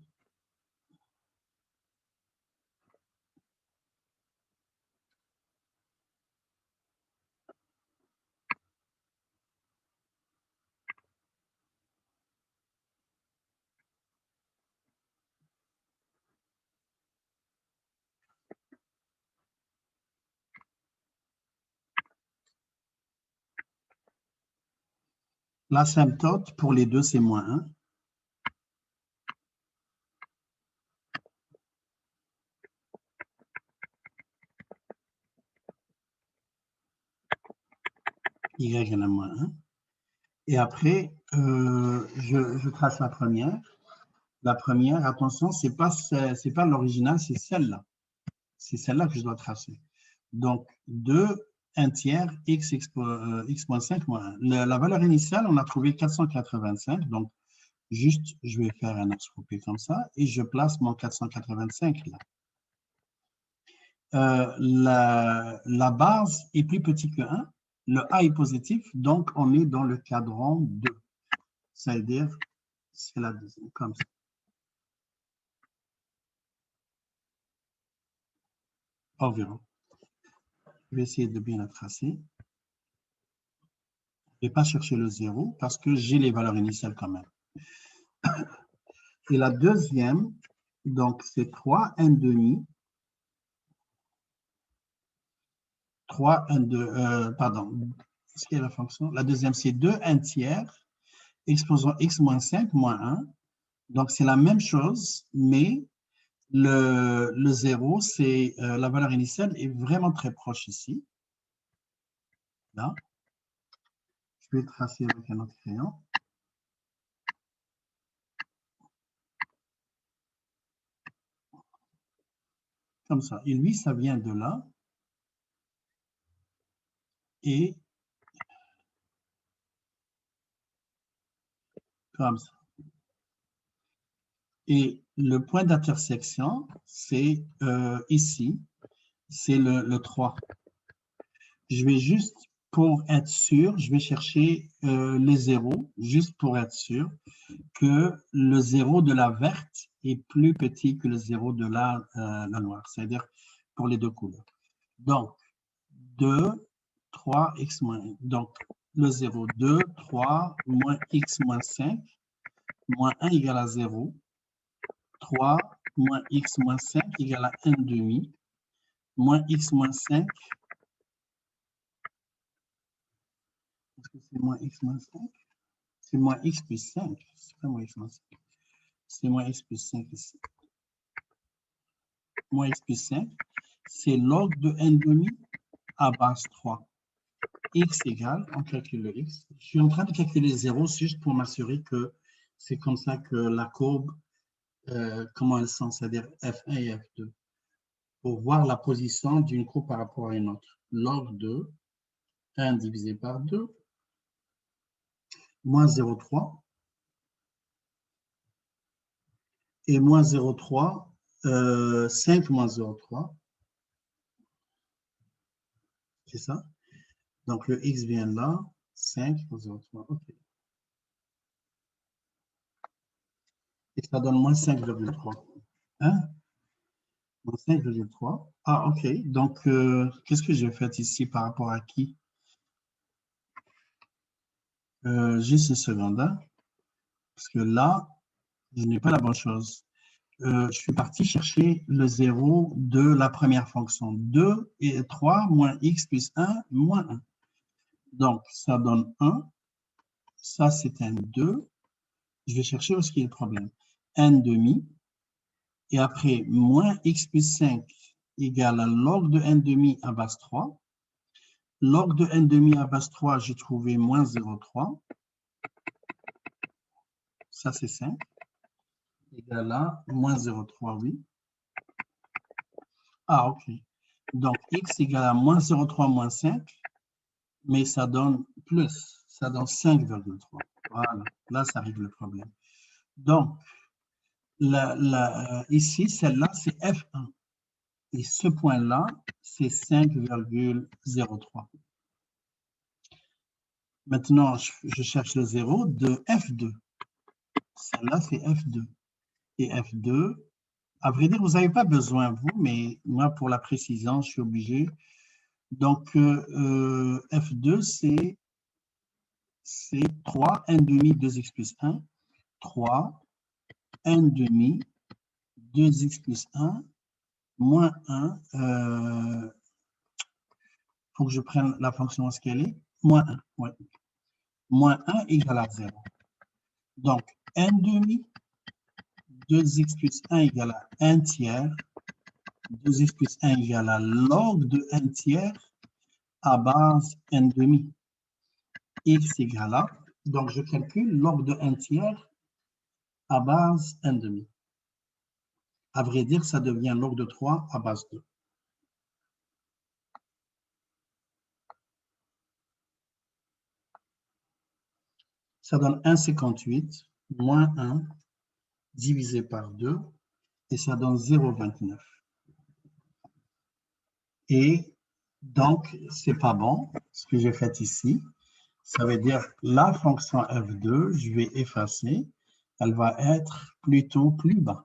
L'asymptote pour les deux, c'est moins 1. Y en a moins 1. Et après, je trace la première. La première, attention, ce n'est pas l'original, c'est celle-là. C'est celle-là que je dois tracer. Donc, 2, 1 tiers, x moins 5 moins 1. La valeur initiale, on a trouvé 485. Donc, juste, je vais faire un axe coupé comme ça et je place mon 485 là. La base est plus petite que 1. Le A est positif, donc on est dans le cadran 2. Ça veut dire, c'est la deuxième, comme ça. Environ. Je vais essayer de bien la tracer. Je ne vais pas chercher le 0 parce que j'ai les valeurs initiales quand même. Et la deuxième, donc c'est 3 n demi. 3 n de, pardon, est-ce qu'il y a la fonction? La deuxième, c'est 2 n tiers, exposant x moins 5 moins 1. Donc, c'est la même chose, mais le 0, c'est la valeur initiale est vraiment très proche ici. Là. Je vais tracer avec un autre crayon. Comme ça. Et lui, ça vient de là. Et comme ça. Et le point d'intersection, c'est ici, c'est le 3. Je vais juste, pour être sûr, je vais chercher les zéros, juste pour être sûr que le 0 de la verte est plus petit que le 0 de la noire, c'est-à-dire pour les deux couleurs. Donc, 2, 3, x moins 1. Donc, le 0, 2, 3, moins x moins 5, moins 1 égale à 0. 3, moins x moins 5 égale à 1 demi. Moins x moins 5. Est-ce que c'est moins x moins 5? C'est moins x plus 5. C'est pas moins x moins 5. C'est moins x plus 5 ici. Moins x plus 5, c'est log de 1 demi à base 3. X égale, on calcule le x. Je suis en train de calculer 0 juste pour m'assurer que c'est comme ça que la courbe, comment elles sont, c'est-à-dire F1 et F2, pour voir la position d'une courbe par rapport à une autre. Log de 1 divisé par 2, moins 0,3, et moins 0,3, 5 moins 0,3, c'est ça? Donc le x vient là, 5 moins 0,3, ok. Et ça donne moins 5,3. Hein? Moins 5,3. Ah, ok. Donc, qu'est-ce que j'ai fait ici par rapport à qui? Juste une seconde. Hein? Parce que là, je n'ai pas la bonne chose. Je suis parti chercher le 0 de la première fonction. 2 et 3 moins x plus 1 moins 1. Donc, ça donne 1. Ça, c'est un 2. Je vais chercher où est-ce qu'il y a le problème. 1 demi. Et après, moins x plus 5 égale à log de 1 demi à base 3. Log de 1 demi à base 3, j'ai trouvé moins 0,3. Ça, c'est 5. Égal à moins 0,3, oui. Ah, ok. Donc, x égale à moins 0,3 moins 5, mais ça donne plus. Ça donne 5,3. Voilà. Là, ça règle le problème. Donc, ici, celle-là, c'est F1. Et ce point-là, c'est 5,03. Maintenant, je cherche le 0 de F2. Celle-là, c'est F2. Et F2, à vrai dire, vous n'avez pas besoin, vous, mais moi, pour la précision, je suis obligé. Donc, F2, c'est 3, 1 demi, 2x plus 1. 3, 1 demi, 2x plus 1, moins 1. Il faut que je prenne la fonction à ce qu'elle est. Moins 1, ouais. Moins 1 égale à 0. Donc, 1 demi, 2x plus 1 égale à 1 tiers. 2x plus 1 égale à log de 1 tiers à base 1 demi. X égale à, donc je calcule log de 1 tiers à base 1 demi. À vrai dire, ça devient log de 3 à base 2. Ça donne 1,58 moins 1 divisé par 2 et ça donne 0,29. Et donc, c'est pas bon, ce que j'ai fait ici. Ça veut dire la fonction f2, je vais effacer, elle va être plutôt plus bas.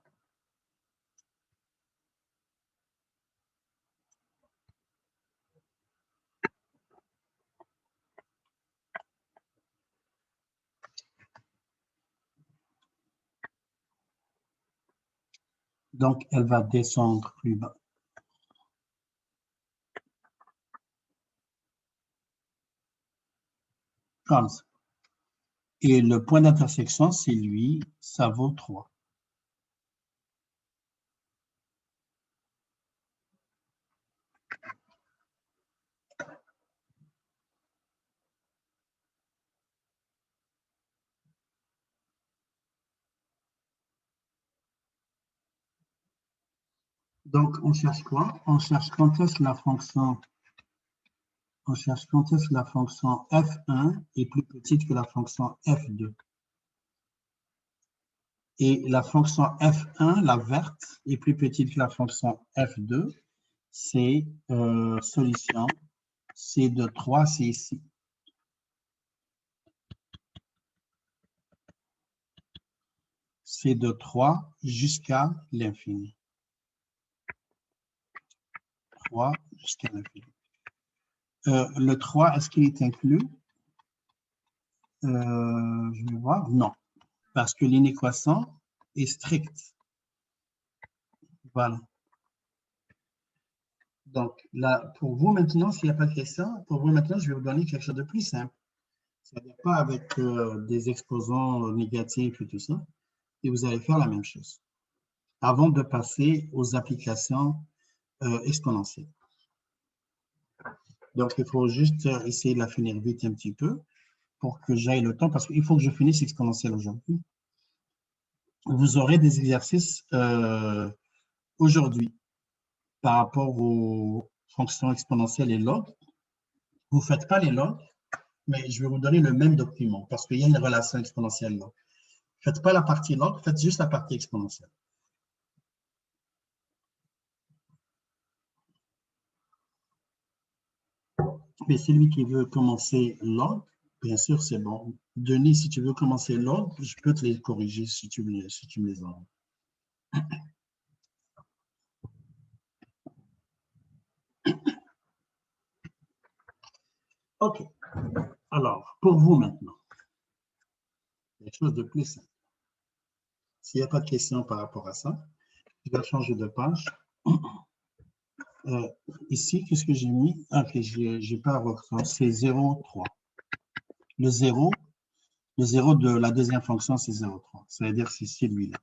Donc, elle va descendre plus bas. Comme ça. Et le point d'intersection, c'est lui, ça vaut 3. Donc, on cherche quoi? On cherche quand est-ce la fonction, on cherche quand est-ce la fonction f1 est plus petite que la fonction f2. Et la fonction f1, la verte, est plus petite que la fonction f2. C'est solution C de 3, c'est ici. C'est de 3 jusqu'à l'infini. 3 jusqu'à l'infini. Le 3, est-ce qu'il est inclus? Je vais voir. Non, parce que l'inéquation est stricte. Voilà. Donc, là, pour vous maintenant, s'il n'y a pas de question, pour vous maintenant, je vais vous donner quelque chose de plus simple. C'est-à-dire pas avec des exposants négatifs et tout ça. Et vous allez faire la même chose avant de passer aux applications exponentielles. Donc, il faut juste essayer de la finir vite un petit peu pour que j'aille le temps, parce qu'il faut que je finisse exponentielle aujourd'hui. Vous aurez des exercices aujourd'hui par rapport aux fonctions exponentielles et log. Vous ne faites pas les logs, mais je vais vous donner le même document parce qu'il y a une relation exponentielle log. Ne faites pas la partie log, faites juste la partie exponentielle. Mais celui qui veut commencer log, bien sûr, c'est bon. Denis, si tu veux commencer log, je peux te les corriger si tu me les envoies. OK. Alors, pour vous maintenant, quelque chose de plus simple. S'il n'y a pas de questions par rapport à ça, je vais changer de page. Ici, qu'est-ce que j'ai mis? OK, je n'ai pas retenu, c'est 0,3. Le 0 de la deuxième fonction, c'est 0,3. Ça veut dire que c'est celui-là.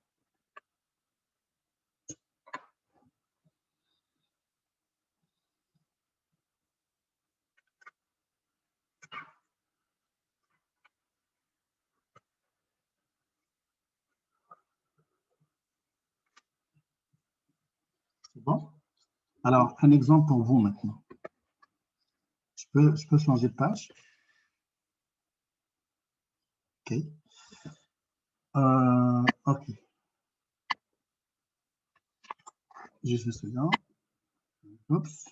C'est bon? Alors, un exemple pour vous maintenant. Je peux changer de page? OK. OK. Juste une seconde. Oups.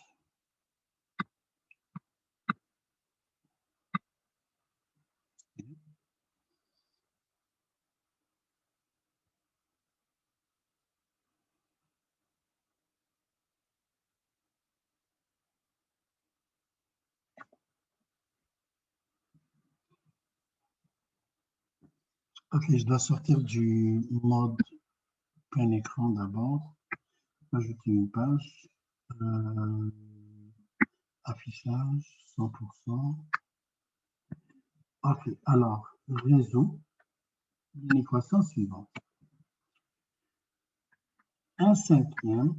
OK, je dois sortir du mode plein écran d'abord. Ajouter une page. Affichage, 100%. OK, alors, réseau, l'équation suivante. 1/5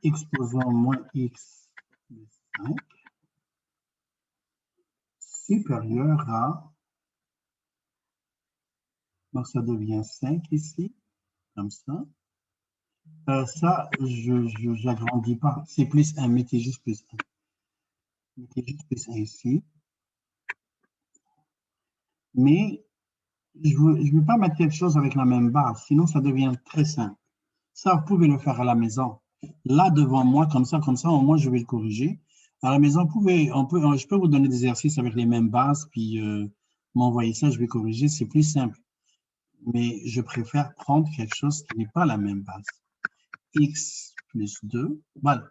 exposant moins x plus 5 supérieur à, donc ça devient 5 ici, comme ça. Ça, je n'agrandis pas, c'est plus 1, mettez juste plus 1. Mettez juste plus 1 ici. Mais je ne veux pas mettre quelque chose avec la même base, sinon ça devient très simple. Ça, vous pouvez le faire à la maison. Là, devant moi, comme ça, au moins, je vais le corriger. À la maison, je peux vous donner des exercices avec les mêmes bases, puis m'envoyer ça, je vais corriger, c'est plus simple. Mais je préfère prendre quelque chose qui n'est pas la même base. X plus 2, voilà.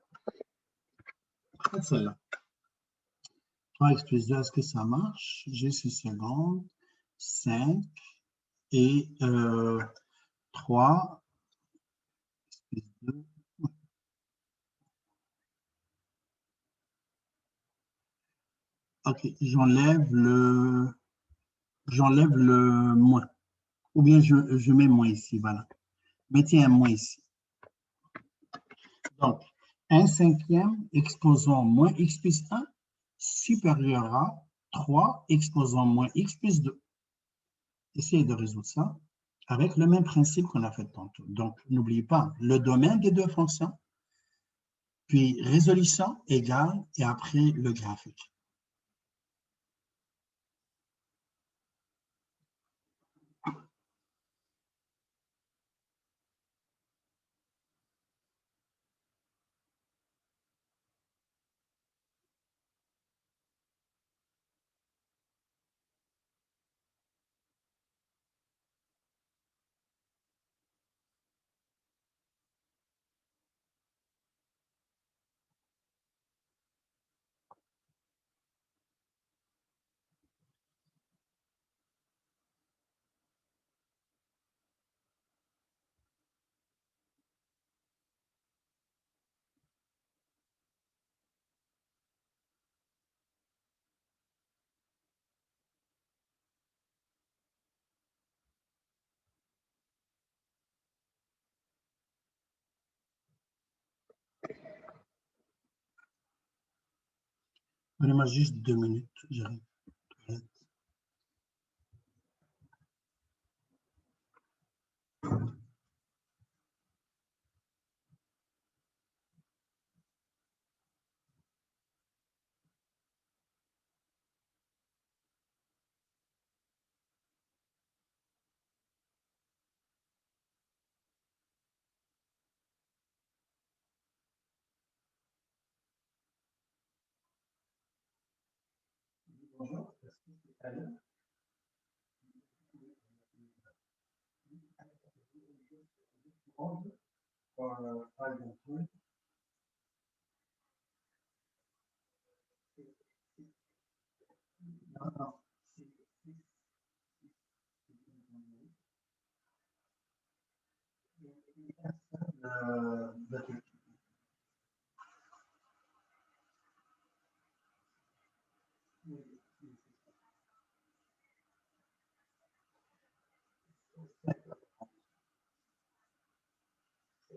Faites celle-là. 3x plus 2, est-ce que ça marche? Juste une seconde. 5 et 3 plus 2. OK, j'enlève le moins. Ou bien je mets moins ici, voilà. Mettez un moins ici. Donc, 1/5 exposant moins x plus 1 supérieur à 3 exposant moins x plus 2. Essayez de résoudre ça avec le même principe qu'on a fait tantôt. Donc, n'oubliez pas le domaine des deux fonctions, puis résolution égale, et après le graphique. Donnez-moi juste 2 minutes, j'arrive. Bonjour.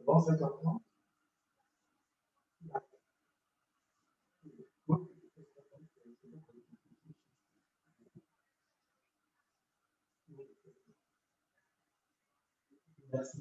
Bon, 5h30. Merci.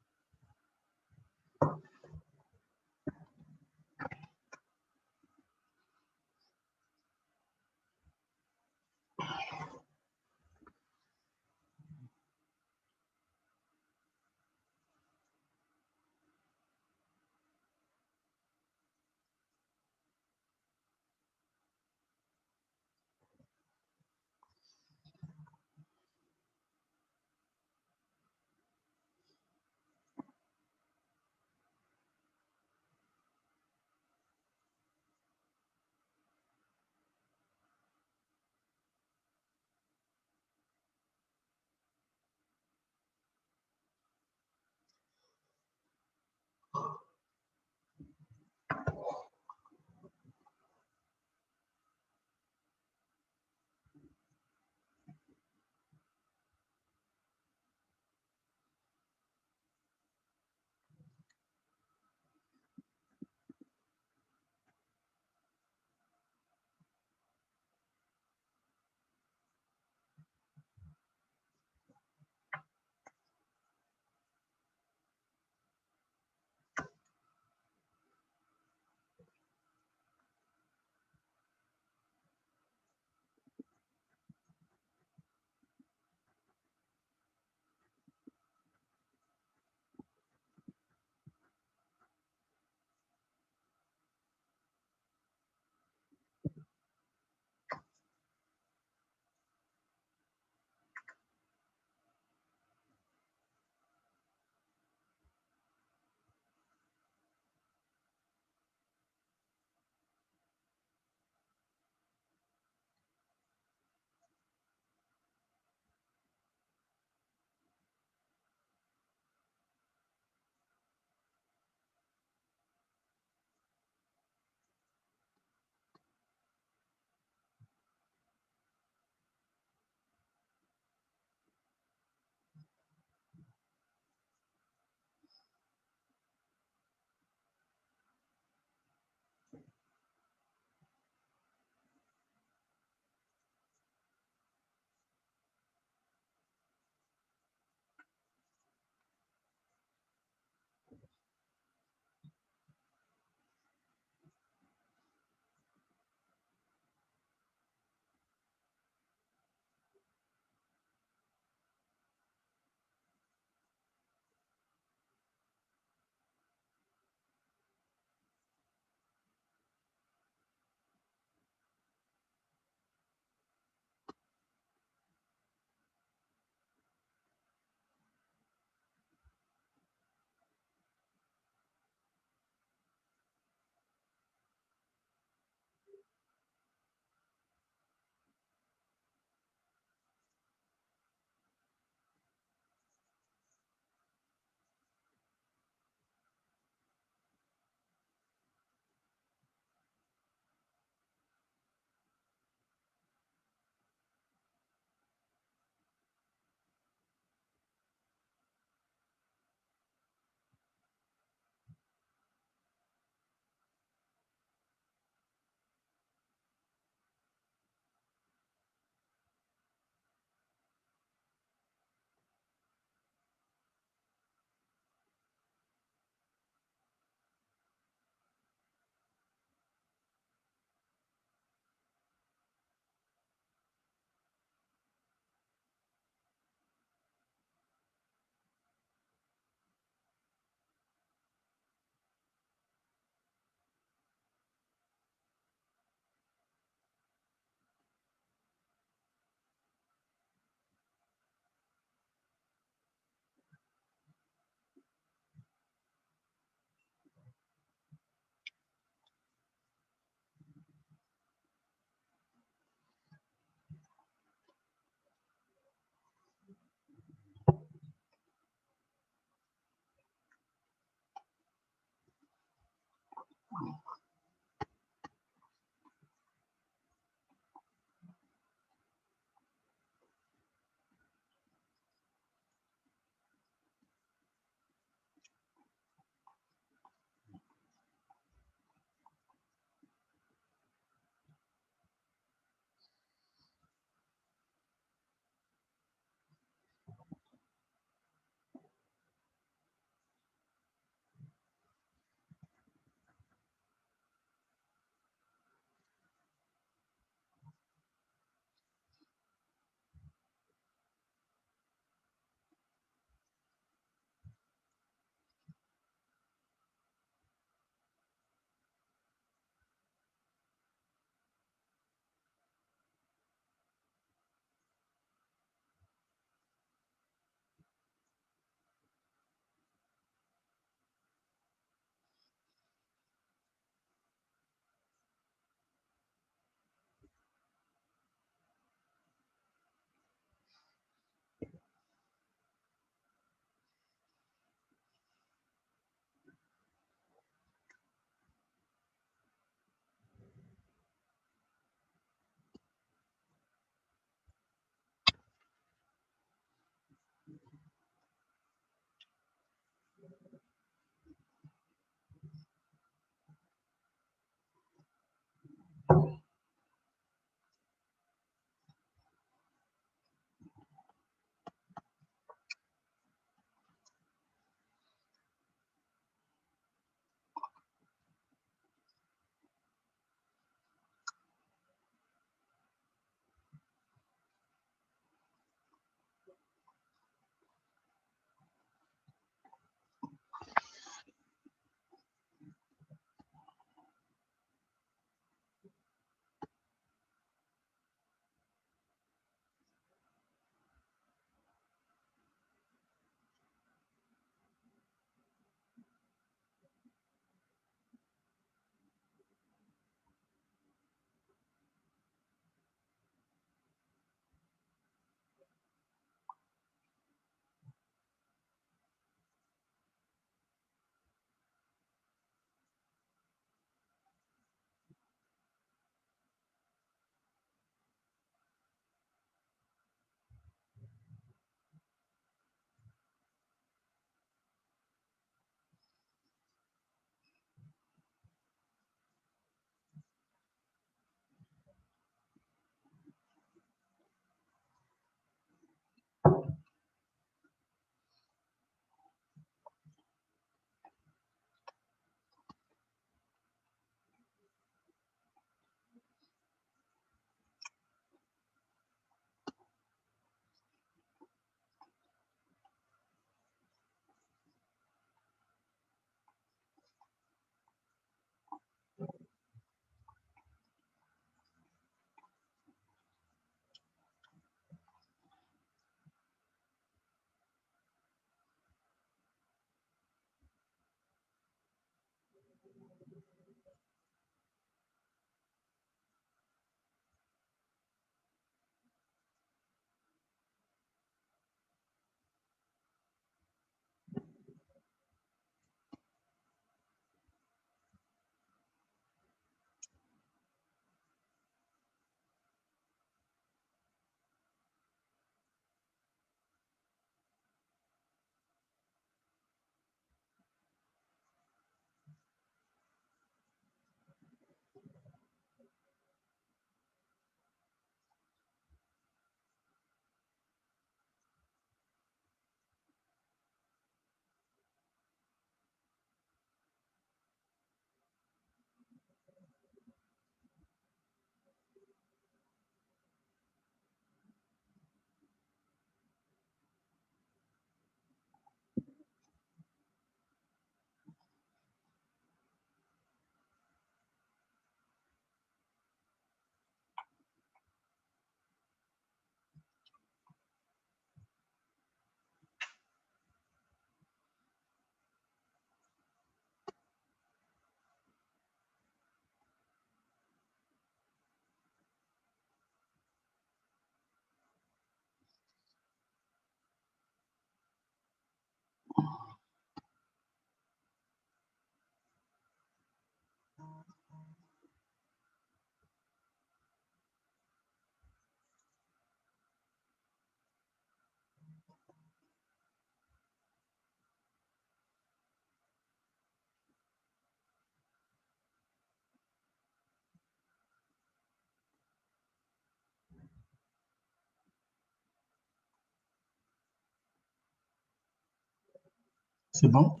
C'est bon?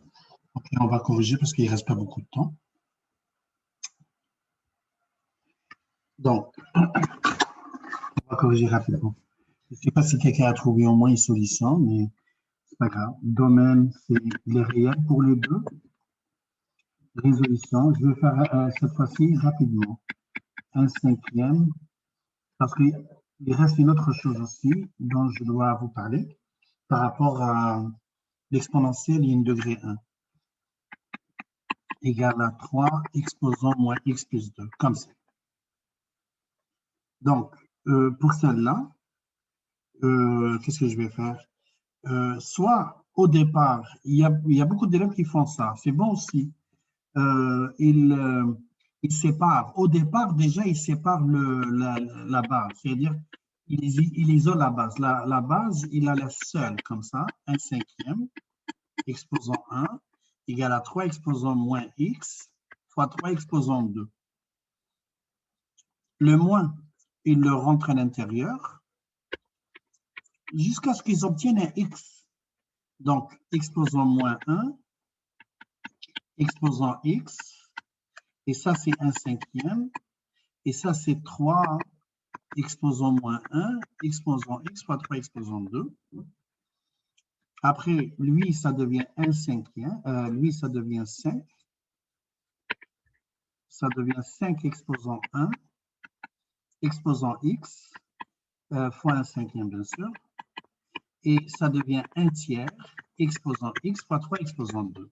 Ok, on va corriger parce qu'il ne reste pas beaucoup de temps. Donc, on va corriger rapidement. Je ne sais pas si quelqu'un a trouvé au moins une solution, mais c'est pas grave. Domaine, c'est les réels pour les deux. Résolution, je vais faire cette fois-ci rapidement. 1/5, parce qu'il reste une autre chose aussi dont je dois vous parler par rapport à l'exponentielle et 1 degré 1 égale à 3 exposant moins x plus 2, comme ça. Donc, pour celle-là, qu'est-ce que je vais faire? Soit au départ, il y a beaucoup d'élèves qui font ça, c'est bon aussi. Ils séparent. Au départ, déjà, ils séparent la base, c'est-à-dire il isole la base. La base, il la laisse seule, comme ça, 1/5 exposant 1 égale à 3 exposant moins x fois 3 exposant 2. Le moins, ils le rentrent à l'intérieur jusqu'à ce qu'ils obtiennent un x. Donc, exposant moins 1, exposant x, et ça, c'est 1/5, et ça, c'est 3 exposant moins 1, exposant x fois 3 exposant 2. Après, lui, ça devient 1/5, lui, ça devient 5. Ça devient 5 exposant 1, exposant x, fois 1/5, bien sûr. Et ça devient 1/3 exposant x fois 3 exposant 2.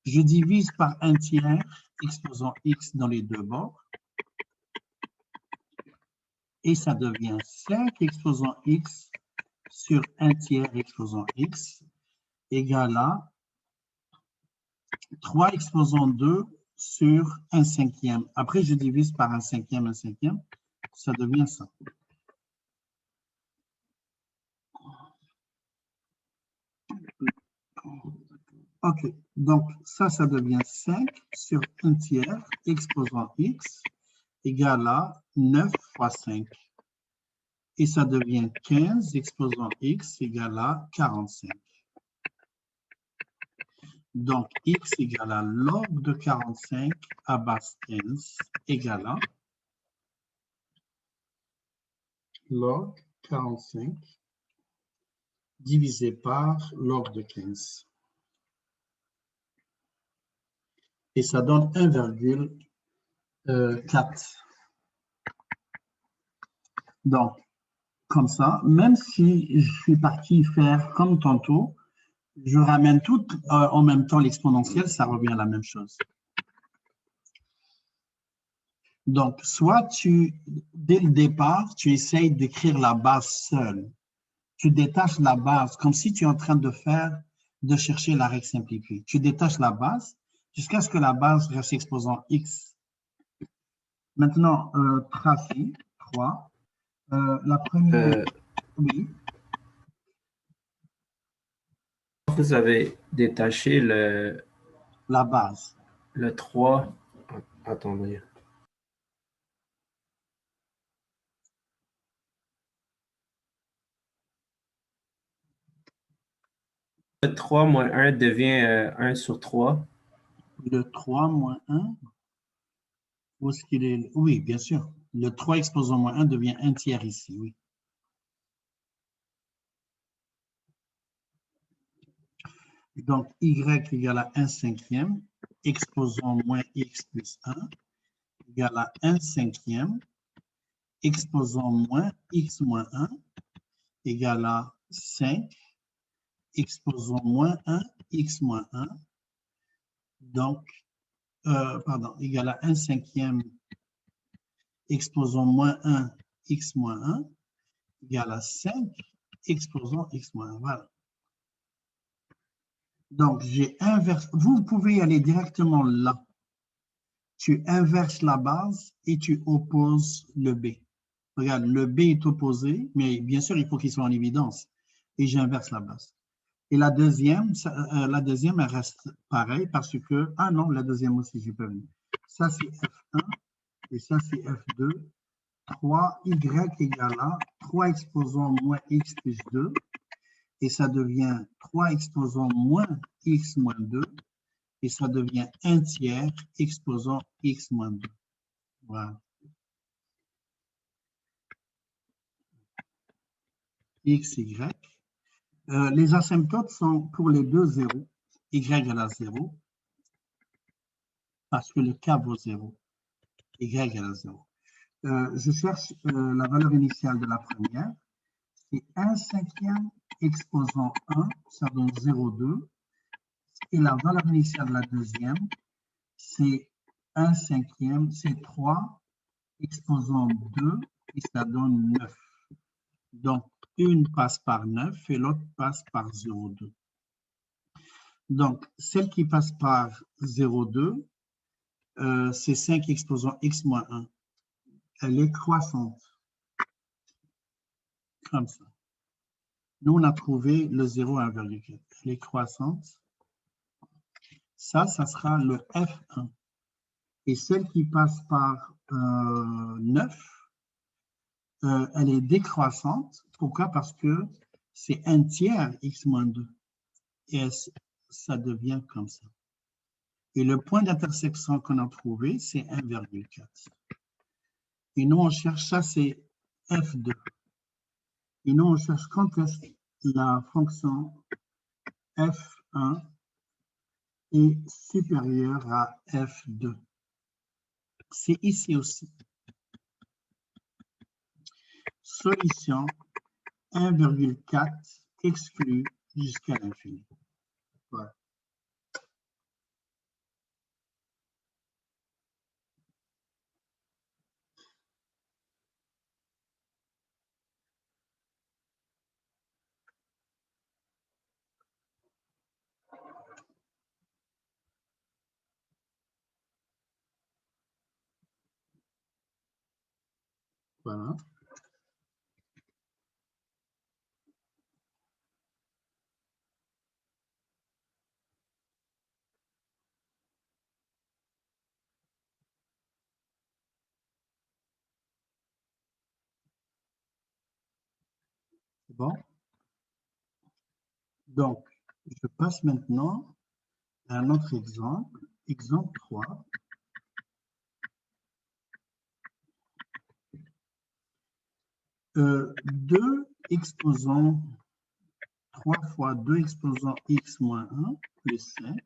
Je divise par 1/3 exposant x dans les deux bords. Et ça devient 5 exposant x sur 1/3 exposant x égale à 3 exposant 2 sur 1/5. Après, je divise par 1/5, ça devient ça. OK, donc ça devient 5 sur 1/3 exposant x égale à 9 fois 5. Et ça devient 15 exposant x égale à 45. Donc, x égale à log de 45 à base 15 égale à log 45 divisé par log de 15. Et ça donne 1,4. Donc, comme ça, même si je suis parti faire comme tantôt, je ramène tout en même temps l'exponentielle, ça revient à la même chose. Donc, soit dès le départ, tu essayes d'écrire la base seule. Tu détaches la base, comme si tu es en train de chercher la règle simplifiée. Tu détaches la base jusqu'à ce que la base reste exposant x. Maintenant, tracé, 3. La première, oui. Vous avez détaché La base. le 3. Attendez. Le 3 moins 1 devient 1 sur 3. Le 3 moins 1, où est-ce qu'il est? Oui, bien sûr. Le 3 exposant moins 1 devient 1/3 ici, oui. Donc, y égale à 1/5 exposant moins x plus 1 égale à 1/5 exposant moins x moins 1 égale à 5 exposant moins 1 x moins 1. Donc, égale à 1/5 exposant moins 1 x moins 1 égale à 5 exposant x moins 1. Voilà. Donc, j'ai inversé. Vous pouvez aller directement là. Tu inverses la base et tu opposes le B. Regarde, le B est opposé, mais bien sûr, il faut qu'il soit en évidence. Et j'inverse la base. Et la deuxième, elle reste pareille parce que, ah non, la deuxième aussi, j'ai pas vu. Ça, c'est F1 et ça, c'est F2. 3y égale à 3 exposant moins x plus 2 et ça devient 3 exposant moins x moins 2, et ça devient 1 tiers exposant x moins 2. Voilà. X, y. Les asymptotes sont pour les deux zéros, y égale à 0, parce que le k vaut 0, y égale à 0. Je cherche la valeur initiale de la première, c'est 1 cinquième exposant 1, ça donne 0,2, et la valeur initiale de la deuxième, c'est 1 cinquième, c'est 3 exposant 2, et ça donne 9. Donc, une passe par 9 et l'autre passe par 0,2. Donc, celle qui passe par 0,2, c'est 5 exposant x moins 1. Elle est croissante. Comme ça. Nous, on a trouvé le 0 à 1,4. Elle est croissante. Ça sera le F1. Et celle qui passe par 9, elle est décroissante. Pourquoi? Parce que c'est 1 tiers x moins 2. Et ça devient comme ça. Et le point d'intersection qu'on a trouvé, c'est 1,4. Et nous, on cherche ça, c'est F2. Et nous, on cherche quand est-ce que la fonction F1 est supérieure à F2. C'est ici aussi. Solution 1,4 exclue jusqu'à l'infini. Voilà. Voilà. C'est bon? Donc, je passe maintenant à un autre exemple. Exemple 3. Deux exposants 3 fois 2 exposant x moins 1 plus 5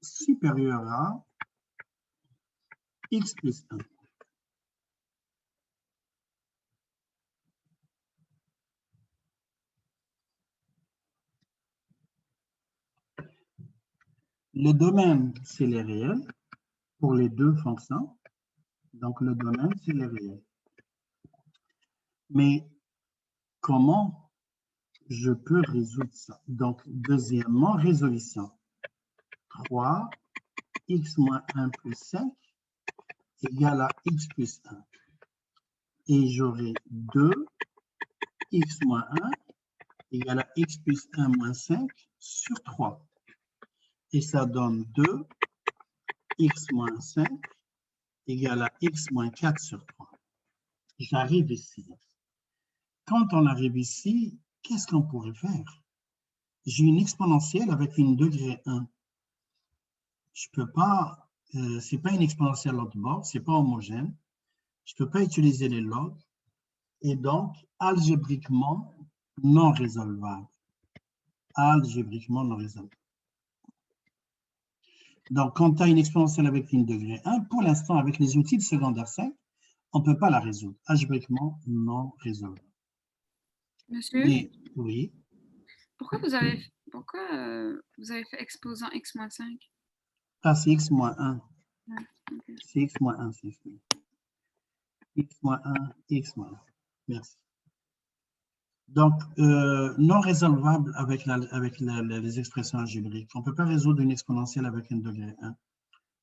supérieur à x plus 1. Le domaine, c'est les réels pour les deux fonctions. Donc, le domaine, c'est les réels. Mais comment je peux résoudre ça? Donc, deuxièmement, résolution. 3, x moins 1 plus 5 égale à x plus 1. Et j'aurai 2, x moins 1 égale à x plus 1 moins 5 sur 3. Et ça donne 2, x moins 5 égale à x moins 4 sur 3. J'arrive ici. Quand on arrive ici, qu'est-ce qu'on pourrait faire? J'ai une exponentielle avec une degré 1. Je peux pas, c'est pas une exponentielle l'autre bord, c'est pas homogène. Je peux pas utiliser les logs. Et donc, algébriquement non résolvable. Algébriquement non résolvable. Donc, quand tu as une exponentielle avec une degré 1, pour l'instant, avec les outils de secondaire 5, on ne peut pas la résoudre. Algébriquement non résolvable. Monsieur, Mais, oui. pourquoi vous avez fait exposant x moins 5? Ah, c'est x moins 1. Ouais, ok. C'est x moins 1, c'est x moins 1, x moins 1. Merci. Donc, non résolvable avec les expressions algébriques. On ne peut pas résoudre une exponentielle avec un degré 1,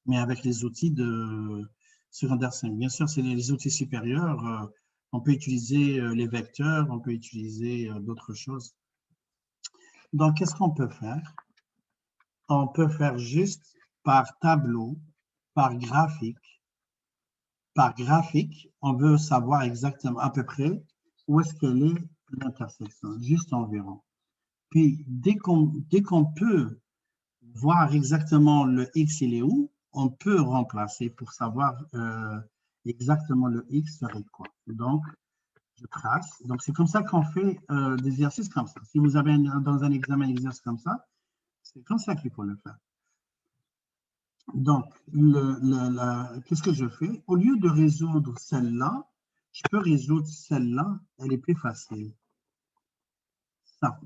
mais avec les outils de secondaire 5. Bien sûr, c'est les outils supérieurs. On peut utiliser les vecteurs, on peut utiliser d'autres choses. Donc, qu'est-ce qu'on peut faire? On peut faire juste par tableau, par graphique. Par graphique, on veut savoir exactement à peu près où est-ce qu'elle est l'intersection, juste environ. Puis, dès qu'on peut voir exactement le x, il est où, on peut remplacer pour savoir exactement le x serait quoi. Donc, je trace. Donc, c'est comme ça qu'on fait des exercices comme ça. Si vous avez dans un examen un exercice comme ça, c'est comme ça qu'il faut le faire. Donc, qu'est-ce que je fais? Au lieu de résoudre celle-là, je peux résoudre celle-là, elle est plus facile. Ça,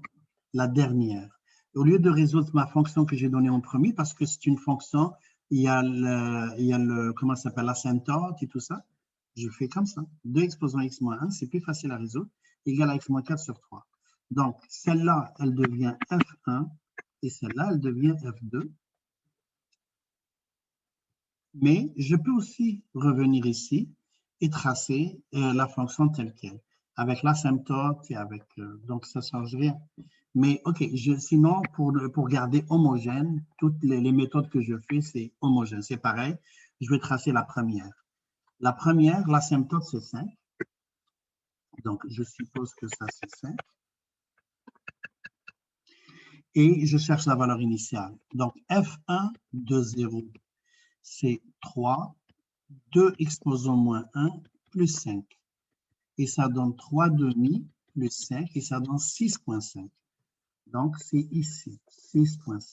la dernière. Au lieu de résoudre ma fonction que j'ai donnée en premier, parce que c'est une fonction, il y a le comment ça s'appelle, l'asymptote et tout ça, je fais comme ça. 2 exposant x moins 1, c'est plus facile à résoudre, égal à x moins 4 sur 3. Donc, celle-là, elle devient f1, et celle-là, elle devient f2. Mais je peux aussi revenir ici et tracer la fonction telle qu'elle, avec l'asymptote et avec... donc, ça ne change rien. Mais, OK, sinon, pour garder homogène, toutes les méthodes que je fais, c'est homogène. C'est pareil. Je vais tracer la première. La première, l'asymptote, c'est 5. Donc, je suppose que ça, c'est 5. Et je cherche la valeur initiale. Donc, f1 de 0, c'est 3. 2 exposant moins 1 plus 5. Et ça donne 3 demi plus 5 et ça donne 6,5. Donc, c'est ici, 6,5.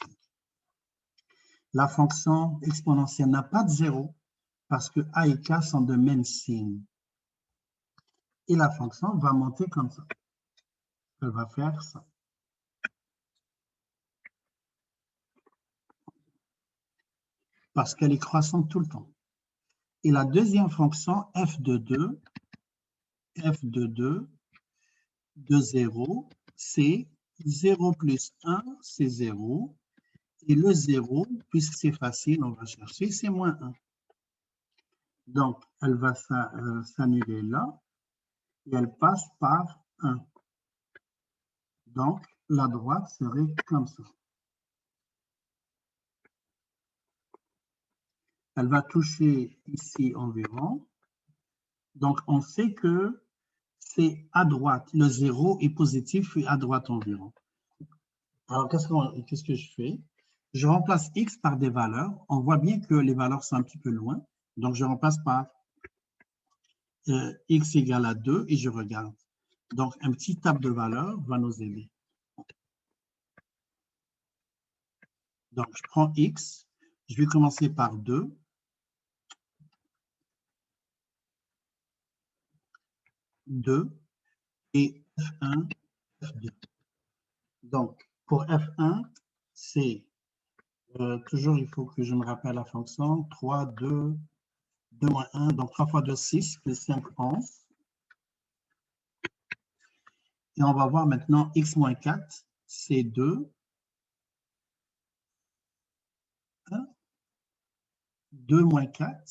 La fonction exponentielle n'a pas de 0 parce que a et k sont de même signe. Et la fonction va monter comme ça. Elle va faire ça. Parce qu'elle est croissante tout le temps. Et la deuxième fonction, f de 2 de 0, c'est 0 plus 1, c'est 0. Et le 0, puisque c'est facile, on va chercher, c'est moins 1. Donc, elle va s'annuler là, et elle passe par 1. Donc, la droite serait comme ça. Elle va toucher ici environ. Donc, on sait que c'est à droite. Le 0 est positif et à droite environ. Alors, qu'est-ce que je fais? Je remplace x par des valeurs. On voit bien que les valeurs sont un petit peu loin. Donc, je remplace par x égale à 2 et je regarde. Donc, un petit table de valeurs va nous aider. Donc, je prends x. Je vais commencer par 2. 2 et f1, f2. Donc, pour f1, c'est toujours, il faut que je me rappelle la fonction. 3, 2, 2 moins 1. Donc, 3 fois 2, 6, plus 5, 11. Et on va voir maintenant x moins 4, c'est 2. 1. 2 moins 4.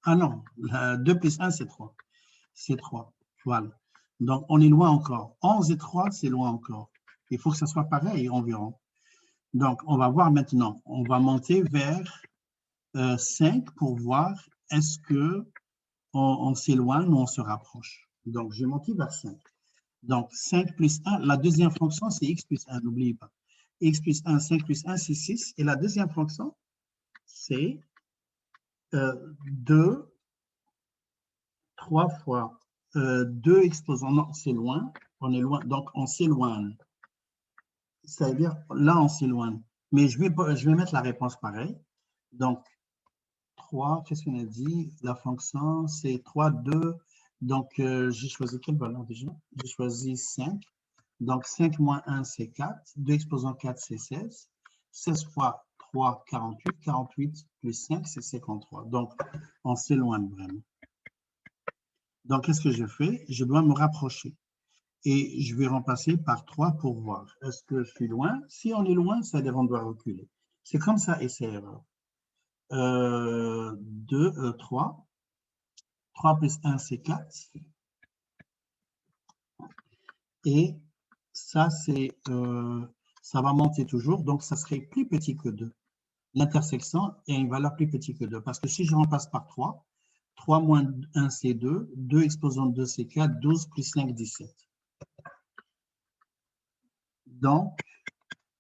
Ah non, 2 plus 1, c'est 3. C'est 3. Voilà. Donc, on est loin encore. 11 et 3, c'est loin encore. Il faut que ça soit pareil environ. Donc, on va voir maintenant. On va monter vers 5 pour voir est-ce qu'on s'éloigne ou on se rapproche. Donc, j'ai monté vers 5. Donc, 5 plus 1, la deuxième fonction, c'est x plus 1, n'oubliez pas. X plus 1, 5 plus 1, c'est 6. Et la deuxième fonction, c'est 2, 3 fois 2 exposants. Non, c'est loin. On est loin. Donc, on s'éloigne. C'est-à-dire, là, on s'éloigne. Mais je vais mettre la réponse pareil. Donc, 3, qu'est-ce qu'on a dit? La fonction, c'est 3, 2. Donc, j'ai choisi quelle valeur déjà? J'ai choisi 5. Donc, 5 moins 1, c'est 4. 2 exposant 4, c'est 16. 16 fois 3, 48. 48 plus 5, c'est 53. Donc, on s'éloigne vraiment. Donc, qu'est-ce que je fais? Je dois me rapprocher. Et je vais remplacer par 3 pour voir. Est-ce que je suis loin? Si on est loin, ça veut dire qu'on doit reculer. C'est comme ça, essai erreur. 3. 3 plus 1, c'est 4. Et ça, ça va monter toujours. Donc, ça serait plus petit que 2. L'intersection est une valeur plus petite que 2. Parce que si je remplace par 3, 3 moins 1, c'est 2. 2 exposant 2, c'est 4. 12 plus 5, 17. Donc,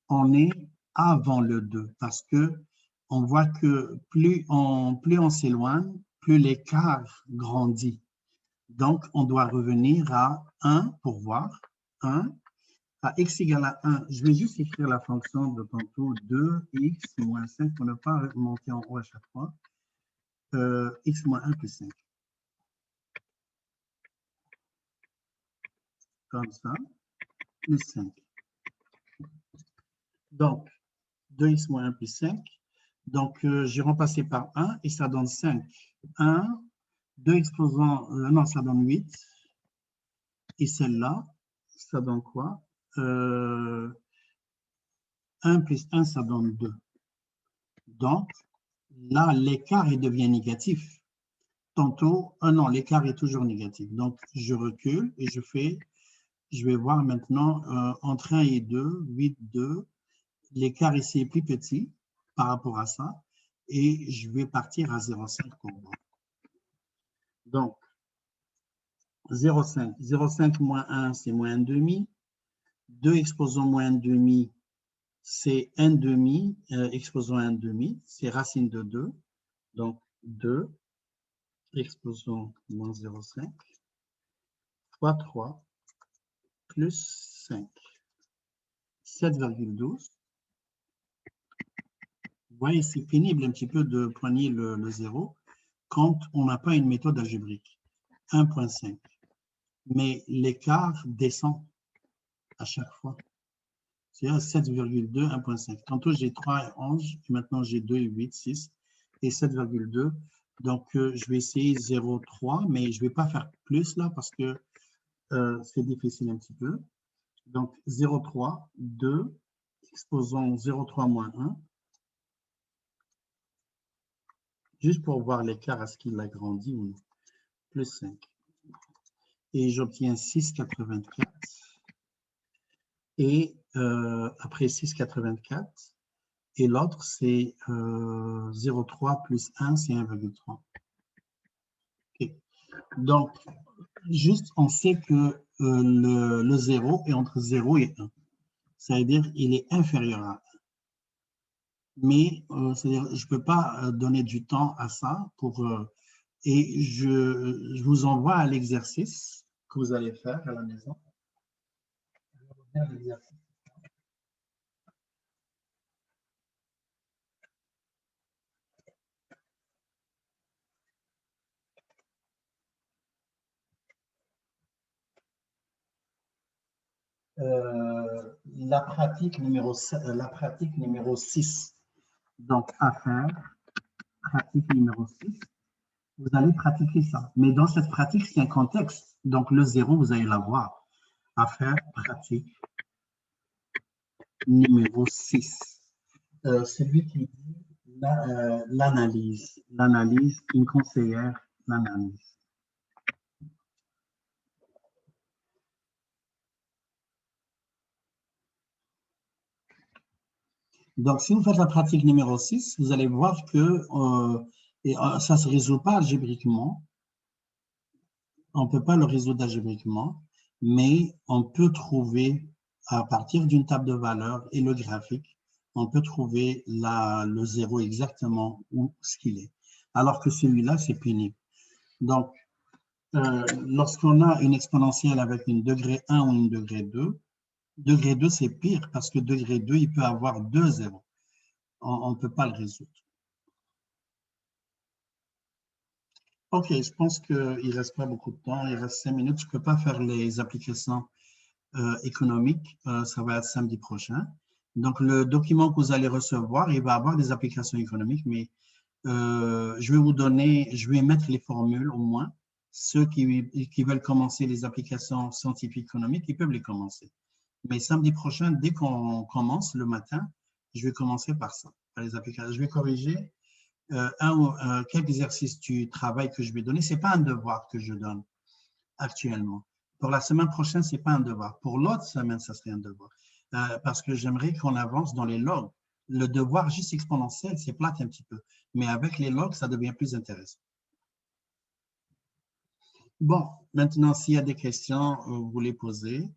on est avant le 2 parce que on voit que plus on s'éloigne, plus l'écart grandit. Donc, on doit revenir à 1 pour voir. 1 à x égale à 1. Je vais juste écrire la fonction de tantôt 2x moins 5 pour ne pas monter en haut à chaque fois. X moins 1 plus 5. Comme ça, plus 5. Donc, 2x moins 1 plus 5. Donc, j'ai remplacé par 1 et ça donne 5. 1, 2 exposants, non, ça donne 8. Et celle-là, ça donne quoi 1 plus 1, ça donne 2. Donc, là, l'écart devient négatif. Tantôt, non, l'écart est toujours négatif. Donc, je recule et je vais voir maintenant entre 1 et 2, 8, 2. L'écart ici est plus petit par rapport à ça. Et je vais partir à 0,5 pour voir. Donc, 0,5. 0,5 moins 1, c'est moins 1,5. 2 exposant moins 1,5, c'est 1,5. Exposant 1,5, c'est racine de 2. Donc, 2 exposant moins 0,5 fois 3 plus 5. 7,12. Vous voyez, c'est pénible un petit peu de poigner le 0 quand on n'a pas une méthode algébrique. 1,5. Mais l'écart descend à chaque fois. C'est-à-dire 7,2, 1,5. Tantôt, j'ai 3 et 11, et maintenant j'ai 2 et 8, 6, et 7,2. Donc, je vais essayer 0,3, mais je ne vais pas faire plus là parce que c'est difficile un petit peu. Donc, 0,3, 2, exposons 0,3 moins 1, juste pour voir l'écart, est-ce qu'il a grandi ou non, plus 5. Et j'obtiens 6,84. Et après 6,84, et l'autre, c'est 0,3 plus 1, c'est 1,3. Okay. Donc, juste, on sait que le 0 est entre 0 et 1. C'est-à-dire qu'il est inférieur à 1. Mais c'est-à-dire, je ne peux pas donner du temps à ça pour... et je vous envoie à l'exercice que vous allez faire à la maison. La pratique numéro 6. Donc, à faire, pratique numéro 6. Vous allez pratiquer ça. Mais dans cette pratique, c'est un contexte. Donc, le 0, vous allez l'avoir. À faire, pratique numéro 6. Celui qui dit l'analyse. L'analyse, une conseillère, l'analyse. Donc, si vous faites la pratique numéro 6, vous allez voir que ça ne se résout pas algébriquement. On ne peut pas le résoudre algébriquement, mais on peut trouver, à partir d'une table de valeurs et le graphique, on peut trouver le 0 exactement où ce qu'il est. Alors que celui-là, c'est pénible. Donc, lorsqu'on a une exponentielle avec une degré 1 ou une degré 2, c'est pire parce que degré 2, il peut avoir 2 zéros. On ne peut pas le résoudre. OK, je pense qu'il ne reste pas beaucoup de temps. Il reste 5 minutes. Je ne peux pas faire les applications économiques. Ça va être samedi prochain. Donc, le document que vous allez recevoir, il va avoir des applications économiques, mais je vais mettre les formules au moins. Ceux qui veulent commencer les applications scientifiques économiques, ils peuvent les commencer. Mais samedi prochain, dès qu'on commence le matin, je vais commencer par ça, par les applications. Je vais corriger quelques exercices du travail que je vais donner. Ce n'est pas un devoir que je donne actuellement. Pour la semaine prochaine, ce n'est pas un devoir. Pour l'autre semaine, ça serait un devoir. Parce que j'aimerais qu'on avance dans les logs. Le devoir juste exponentiel, c'est plate un petit peu. Mais avec les logs, ça devient plus intéressant. Bon, maintenant, s'il y a des questions, vous les posez.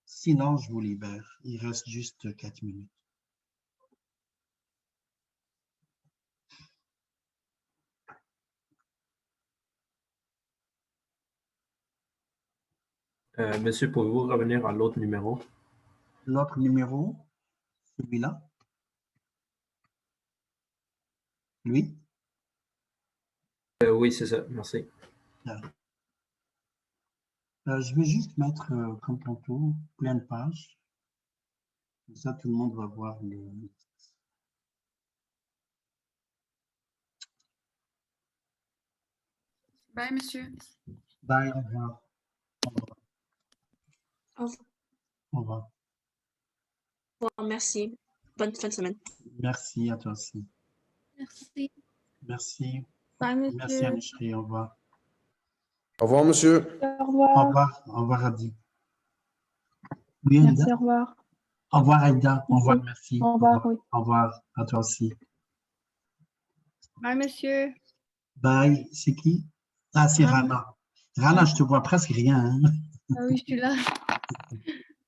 Sinon, je vous libère. Il reste juste 4 minutes. Monsieur, pouvez-vous revenir à l'autre numéro? L'autre numéro, celui-là, lui. Oui, c'est ça. Merci. Je vais juste mettre, comme tantôt, plein de pages. Comme ça, tout le monde va voir le. Bye, monsieur. Bye, au revoir. Au revoir. Au revoir. Merci. Bonne fin de semaine. Merci à toi aussi. Merci. Merci. Bye, Merci, monsieur. Anishri. Au revoir. Au revoir, monsieur. Au Au revoir. revoir. Au revoir, Adi. Oui, Merci, Aïda. au revoir. Au revoir, Aïda. Au revoir, Merci. merci. Au revoir, oui. Au revoir à toi aussi. Bye, monsieur. Bye. C'est qui? Ah, c'est Rana. Rana. Rana, je te vois presque rien. Hein. Ah oui, je suis là.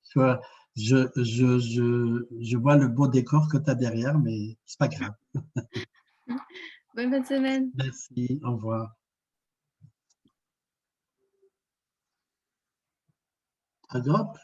Tu vois, je vois le beau décor que tu as derrière, mais c'est pas grave. Bonne fin de semaine. Merci. Au revoir. À drop?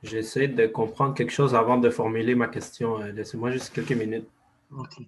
J'essaie de comprendre quelque chose avant de formuler ma question. Laissez-moi juste quelques minutes. OK.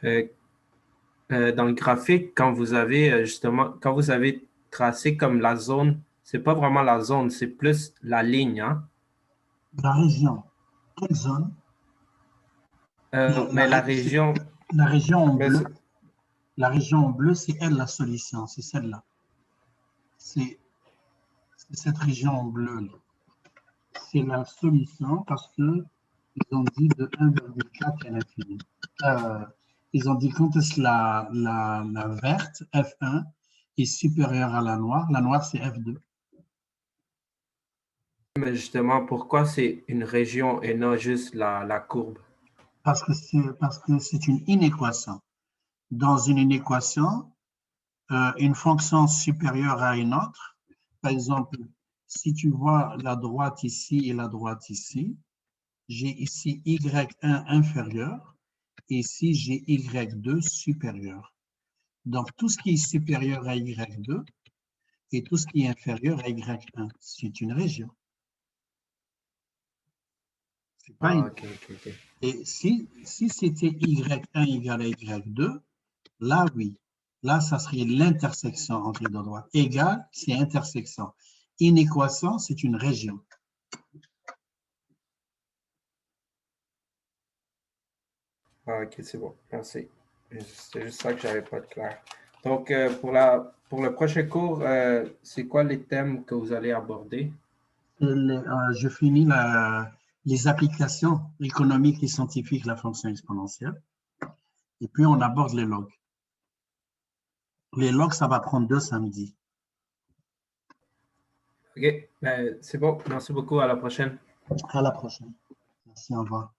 Euh, dans le graphique, quand vous avez justement, quand vous avez tracé comme la zone, c'est pas vraiment la zone, c'est plus la ligne, hein? La région. Quelle zone? Mais la région, La région en mais bleu. La région en bleu, c'est elle la solution, c'est celle-là. C'est cette région en bleu. Là. C'est la solution parce que ils ont dit de 1,4 à l'infini. Ils ont dit quand est-ce que la verte, F1, est supérieure à la noire c'est F2. mais justement, pourquoi c'est une région et non juste la courbe? Parce que c'est une inéquation. Dans une inéquation, une fonction supérieure à une autre, par exemple, si tu vois la droite ici et la droite ici, j'ai ici Y1 inférieur et ici j'ai Y2 supérieur. Donc, tout ce qui est supérieur à Y2 et tout ce qui est inférieur à Y1, c'est une région. C'est pas Ah, une... ok, ok, ok. Et si c'était Y1 égale à Y2, là, oui. Là, ça serait l'intersection entre les deux droites. Égal, c'est intersection. Inéquation, c'est une région. Ah, ok, c'est bon, merci. C'est juste ça que j'avais pas de clair. Donc, pour le prochain cours, c'est quoi les thèmes que vous allez aborder? Je finis les applications économiques et scientifiques de la fonction exponentielle. Et puis, on aborde les logs. Les logs, ça va prendre 2 samedis. Ok, c'est bon, merci beaucoup, à la prochaine. À la prochaine. Merci, au revoir.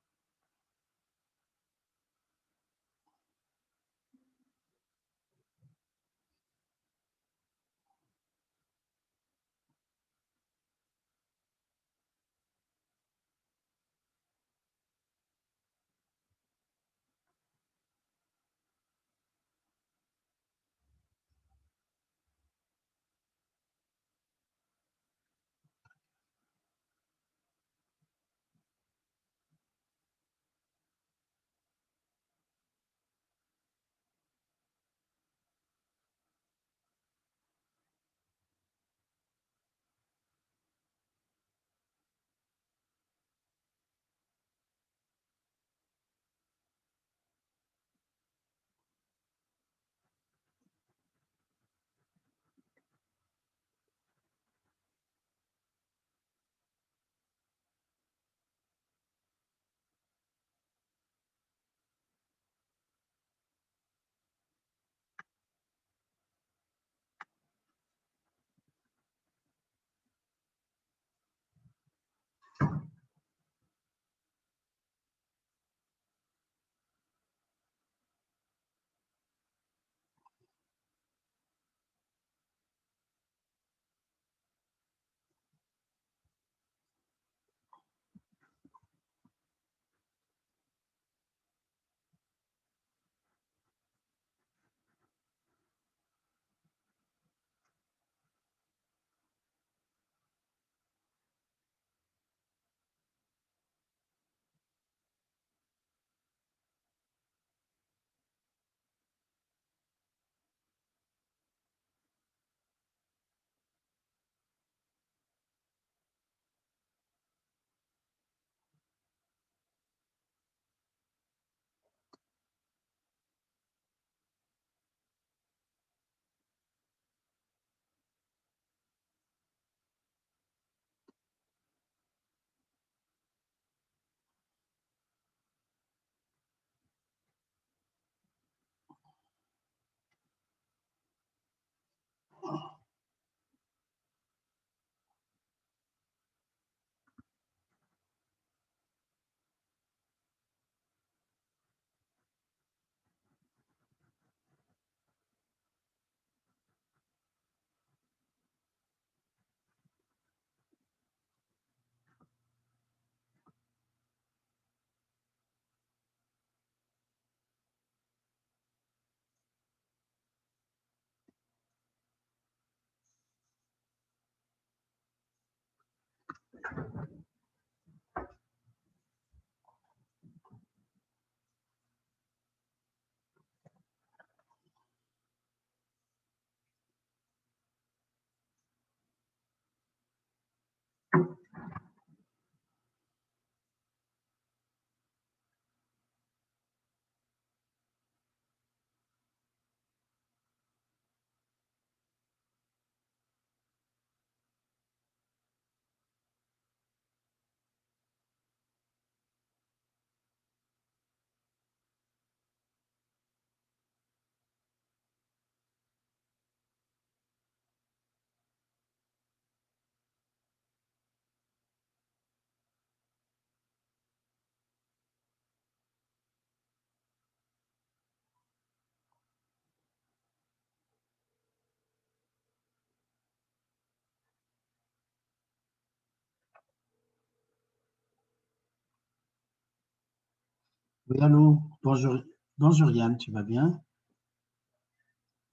Oui, allô, bonjour, bonjour Yann, tu vas bien?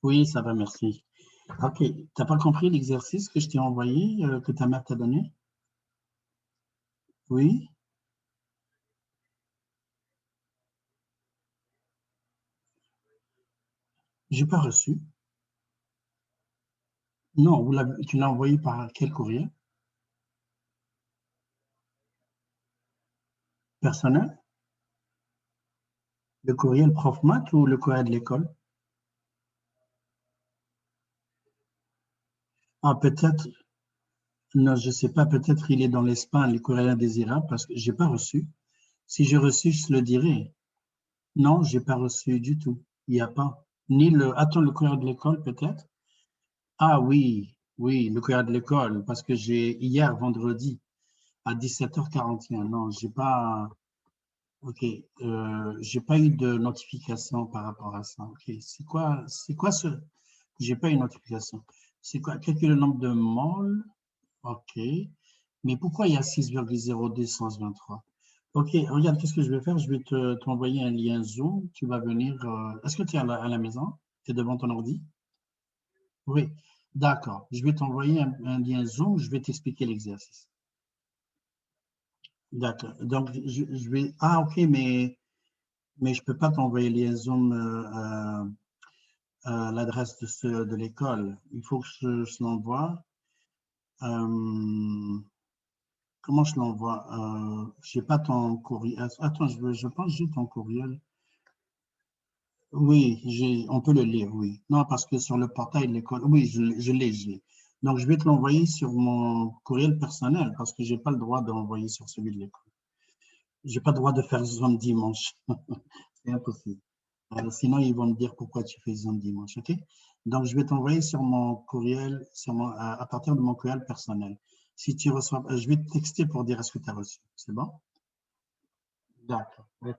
Oui, ça va, merci. Ok, t'as pas compris l'exercice que je t'ai envoyé, que ta mère t'a donné? Oui, j'ai pas reçu. Non, tu l'as envoyé par quel courrier? Personnel? Le courriel prof maths ou le courriel de l'école? Ah, peut-être, non, je sais pas, peut-être il est dans les spams, les courriels indésirables, parce que j'ai pas reçu. Si j'ai reçu, je te le dirai. Non, j'ai pas reçu du tout. Il n'y a pas. Ni le, attends, le courriel de l'école, peut-être? Ah oui, oui, le courriel de l'école, parce que j'ai, hier, vendredi, à 17h41, non, j'ai pas, ok, j'ai pas eu de notification par rapport à ça. Ok, c'est quoi ce, j'ai pas eu de notification. C'est quoi, calculer le nombre de moles? Ok. Mais pourquoi il y a 6,0223? Ok, regarde, qu'est-ce que je vais faire? Je vais t'envoyer un lien Zoom. Tu vas venir. Est-ce que tu es à la maison? Tu es devant ton ordi? Oui. D'accord. Je vais t'envoyer un lien Zoom. Je vais t'expliquer l'exercice. D'accord. Donc, je vais. Ah, ok, mais je ne peux pas t'envoyer le lien Zoom à l'adresse de l'école. Il faut que je l'envoie. Euh, Comment je l'envoie? Je n'ai pas ton courriel. Attends, je pense que j'ai ton courriel. Oui, on peut le lire, oui. Non, parce que sur le portail de l'école, oui, je l'ai. Donc, je vais te l'envoyer sur mon courriel personnel parce que je n'ai pas le droit de l'envoyer sur celui de l'école. Je n'ai pas le droit de faire Zoom dimanche. C'est impossible. Sinon, ils vont me dire pourquoi tu fais Zoom dimanche, OK? Donc, je vais t'envoyer sur mon courriel, à partir de mon courriel personnel. Si tu reçois, je vais te texter pour dire est-ce que tu as reçu. C'est bon? D'accord. Ok.